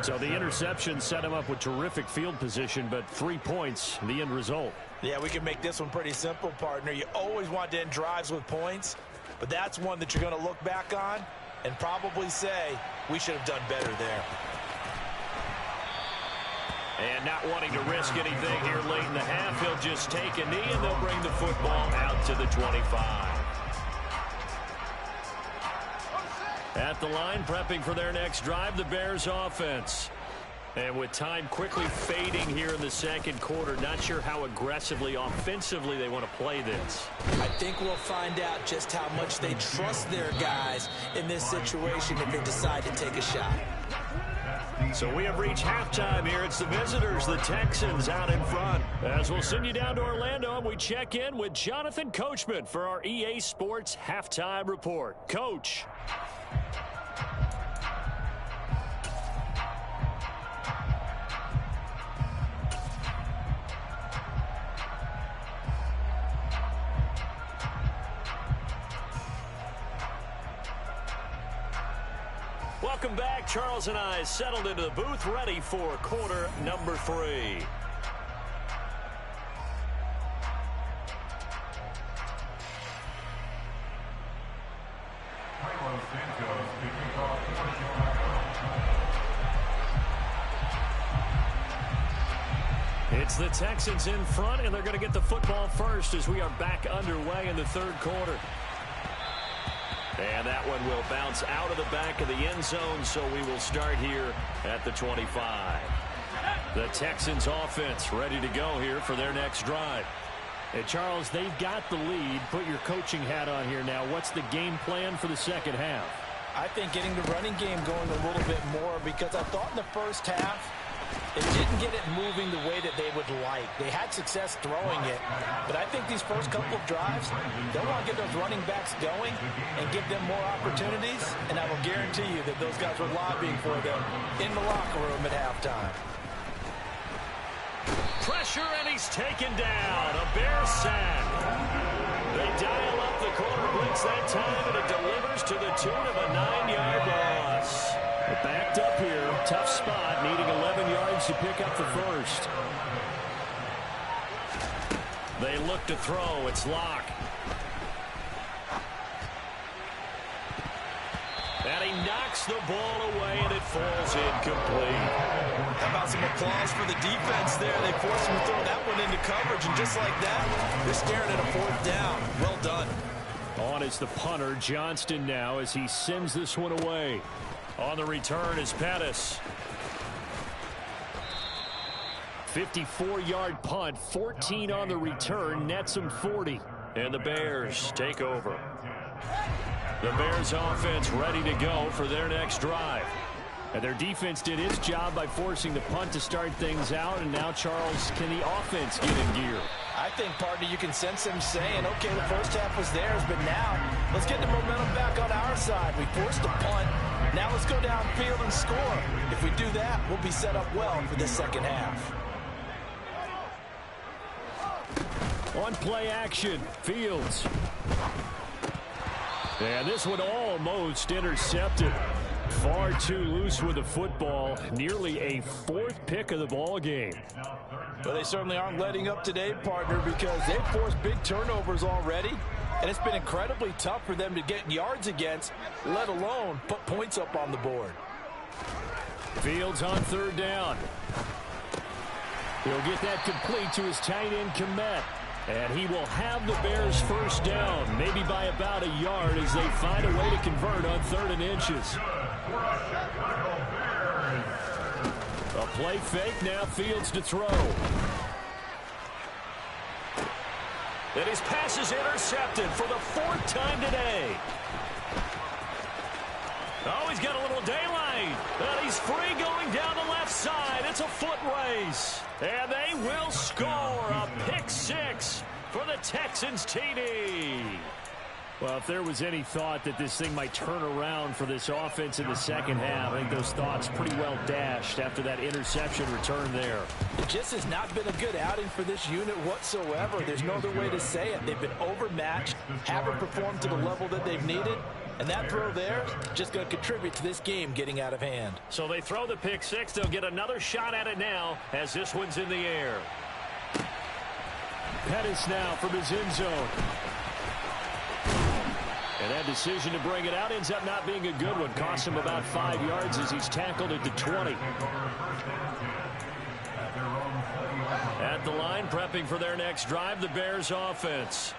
So the interception set him up with terrific field position, but 3 points, the end result. Yeah, we can make this one pretty simple, partner. You always want to end drives with points, but that's one that you're going to look back on and probably say, we should have done better there. And not wanting to risk anything here late in the half, he'll just take a knee, and they'll bring the football out to the 25. At the line, prepping for their next drive, the Bears offense. And with time quickly fading here in the second quarter, not sure how aggressively, offensively they want to play this. I think we'll find out just how much they trust their guys in this situation if they decide to take a shot. So we have reached halftime here. It's the visitors, the Texans, out in front. As we'll send you down to Orlando, and we check in with Jonathan Coachman for our EA Sports Halftime Report. Coach. Welcome back. Charles and I settled into the booth, ready for quarter number 3. It's the Texans in front, and they're going to get the football first as we are back underway in the third quarter. And that one will bounce out of the back of the end zone, so we will start here at the 25. The Texans offense ready to go here for their next drive. Hey, Charles, they've got the lead. Put your coaching hat on here now. What's the game plan for the second half? I think getting the running game going a little bit more, because I thought in the first half they didn't get it moving the way that they would like. They had success throwing it, but I think these first couple of drives, they'll want to get those running backs going and give them more opportunities, and I will guarantee you that those guys were lobbying for them in the locker room at halftime. Pressure pressure, and he's taken down. A Bear sack. They dial up the corner blitz that time, and it delivers to the tune of a 9-yard loss. Backed up here. Tough spot, needing 11 yards to pick up the first. They look to throw. It's Locke. And he knocks the ball away, and it falls incomplete. How about some applause for the defense there? They forced him to throw that one into coverage, and just like that, they're staring at a 4th down. Well done. On is the punter, Johnston, now as he sends this one away. On the return is Pettis. 54-yard punt, 14 on the return, nets him 40. And the Bears take over. The Bears offense ready to go for their next drive. And their defense did its job by forcing the punt to start things out. And now, Charles, can the offense get in gear? I think, partner, you can sense them saying, okay, the first half was theirs, but now let's get the momentum back on our side. We forced a punt. Now let's go downfield and score. If we do that, we'll be set up well for this second half. On play action, Fields. And this one almost intercepted. Far too loose with the football. Nearly a 4th pick of the ball game. Well, they certainly aren't letting up today, partner, because they've forced big turnovers already. And it's been incredibly tough for them to get yards against, let alone put points up on the board. Fields on 3rd down. He'll get that complete to his tight end, Kmet. And he will have the Bears first down, maybe by about a yard as they find a way to convert on 3rd and inches. A play fake, now Fields to throw. And his pass is intercepted for the 4th time today. Oh, he's got a little daylight. And he's free going down the left side. It's a foot race. And they will score a pick 6 for the Texans TD. Well, if there was any thought that this thing might turn around for this offense in the second half, I think those thoughts pretty well dashed after that interception return there. It just has not been a good outing for this unit whatsoever. There's no other way to say it. They've been overmatched, haven't performed to the level that they've needed, and that throw there just going to contribute to this game getting out of hand. So they throw the pick 6. They'll get another shot at it now as this one's in the air. Pettis now from his end zone. And that decision to bring it out ends up not being a good one. Cost him about 5 yards as he's tackled at the 20. At the line, prepping for their next drive, the Bears offense.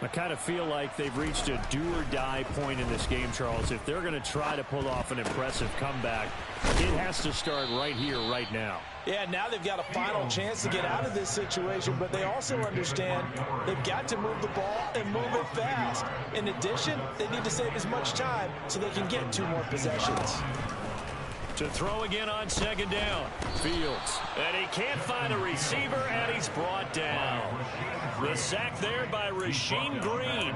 I kind of feel like they've reached a do-or-die point in this game, Charles. If they're going to try to pull off an impressive comeback, it has to start right here, right now. Yeah, now they've got a final chance to get out of this situation, but they also understand they've got to move the ball and move it fast. In addition, they need to save as much time so they can get 2 more possessions. To throw again on 2nd down. Fields. And he can't find a receiver, and he's brought down. The sack there by Rasheem Green.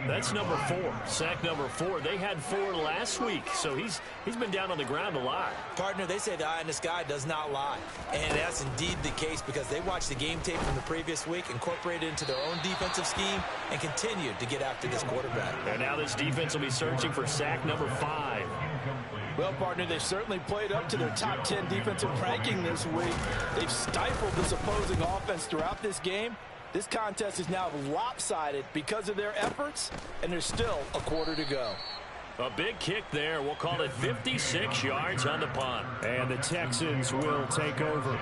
That's number 4. Sack number 4. They had 4 last week, so he's been down on the ground a lot. Partner, they say the eye in the sky does not lie. And that's indeed the case because they watched the game tape from the previous week, incorporated it into their own defensive scheme, and continued to get after this quarterback. And now this defense will be searching for sack number 5. Well, partner, they've certainly played up to their top 10 defensive ranking this week. They've stifled this opposing offense throughout this game. This contest is now lopsided because of their efforts, and there's still a quarter to go. A big kick there. We'll call it 56 yards on the punt. And the Texans will take over.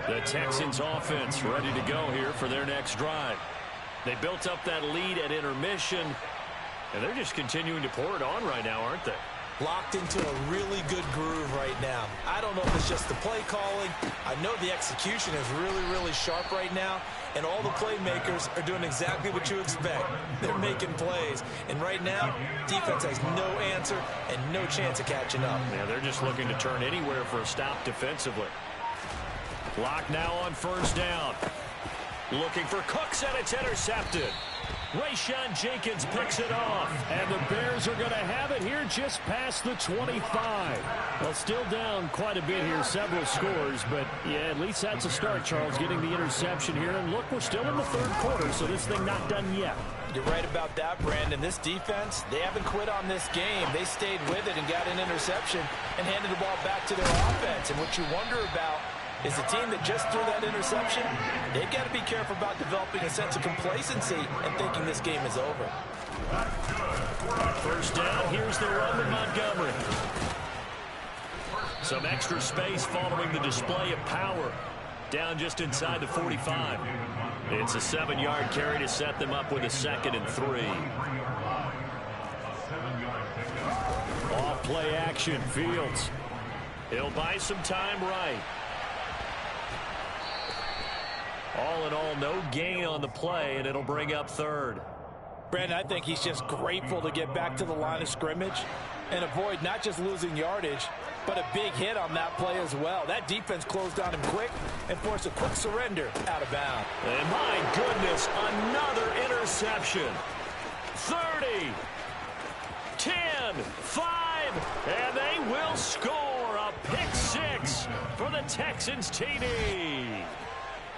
The Texans offense ready to go here for their next drive. They built up that lead at intermission, and they're just continuing to pour it on right now, aren't they? Locked into a really good groove right now. I don't know if it's just the play calling. I know the execution is really, really sharp right now, and all the playmakers are doing exactly what you expect. They're making plays, and right now, defense has no answer and no chance of catching up. Yeah, they're just looking to turn anywhere for a stop defensively. Clock now on 1st down. Looking for Cooks, and it's intercepted. Rayshawn Jenkins picks it off. And the Bears are going to have it here just past the 25. Well, still down quite a bit here, several scores. But, yeah, at least that's a start, Charles, getting the interception here. And, look, we're still in the third quarter, so this thing not done yet. You're right about that, Brandon. This defense, they haven't quit on this game. They stayed with it and got an interception and handed the ball back to their offense. And what you wonder about is the team that just threw that interception, they've got to be careful about developing a sense of complacency and thinking this game is over. First down, here's the run with Montgomery. Some extra space following the display of power. Down just inside the 45. It's a 7-yard carry to set them up with a 2nd and 3. Off play action, Fields. He'll buy some time right. All in all, no gain on the play, and it'll bring up 3rd. Brandon, I think he's just grateful to get back to the line of scrimmage and avoid not just losing yardage, but a big hit on that play as well. That defense closed on him quick and forced a quick surrender out of bounds. And my goodness, another interception. 30, 10, 5, and they will score a pick 6 for the Texans TD.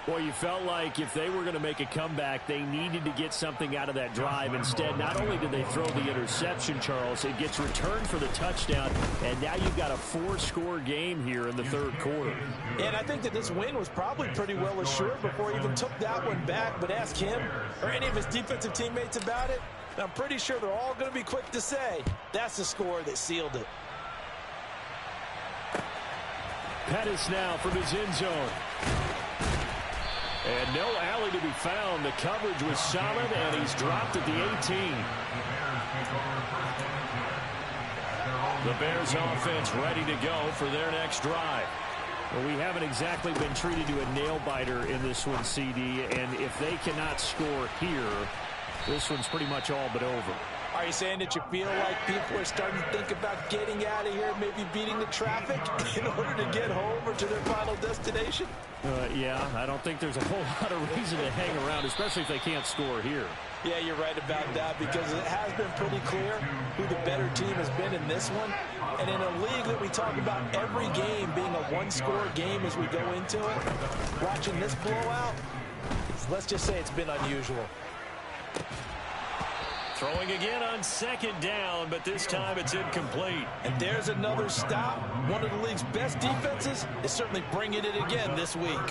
Boy, you felt like if they were going to make a comeback, they needed to get something out of that drive. Instead, not only did they throw the interception, Charles, it gets returned for the touchdown, and now you've got a 4-score game here in the third quarter. And I think that this win was probably pretty well assured before he even took that one back, but ask him or any of his defensive teammates about it, and I'm pretty sure they're all going to be quick to say that's the score that sealed it. Pettis now from his end zone. And no alley to be found. The coverage was solid, and he's dropped at the 18. The Bears offense ready to go for their next drive. Well, we haven't exactly been treated to a nail-biter in this one, CD, and if they cannot score here, this one's pretty much all but over. Are you saying that you feel like people are starting to think about getting out of here, maybe beating the traffic in order to get home or to their final destination? Yeah, I don't think there's a whole lot of reason to hang around, especially if they can't score here. Yeah, you're right about that, because it has been pretty clear who the better team has been in this one. And in a league that we talk about every game being a one-score game as we go into it, watching this blowout, let's just say it's been unusual. Throwing again on 2nd down, but this time it's incomplete. And there's another stop. One of the league's best defenses is certainly bringing it again this week.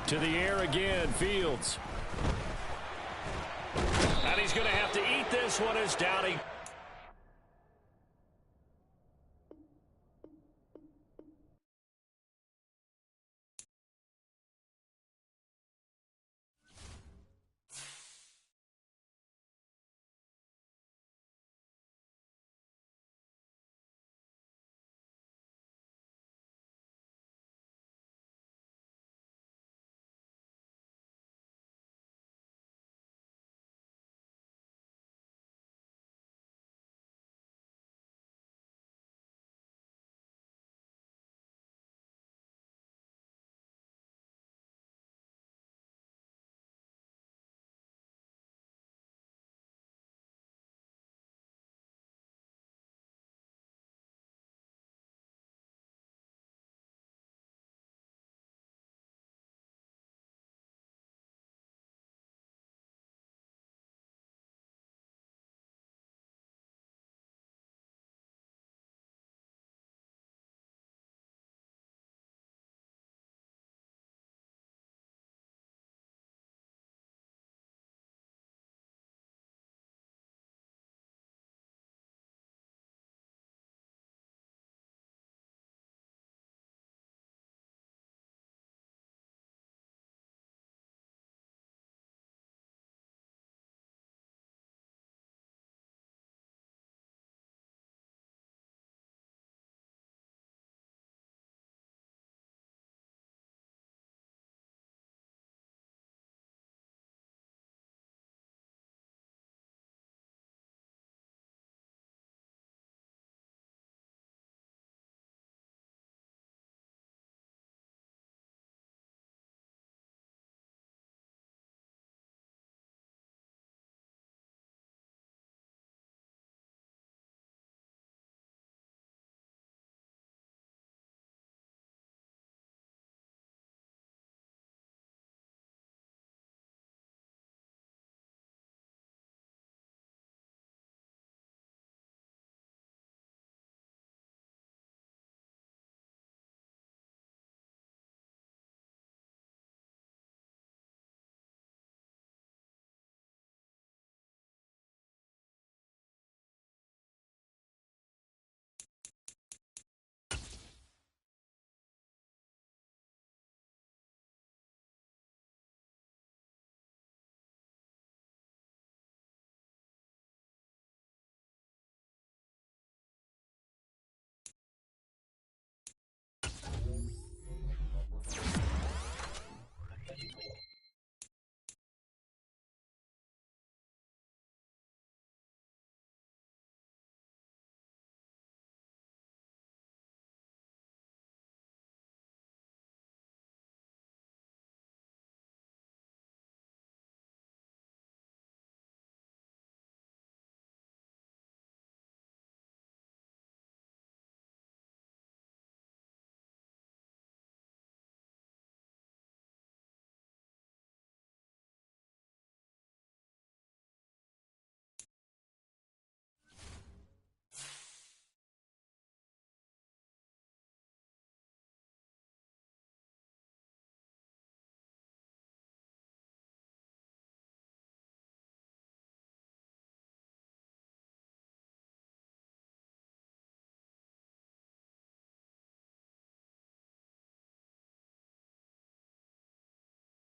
To the air again, Fields. And he's going to have to eat this one as Downing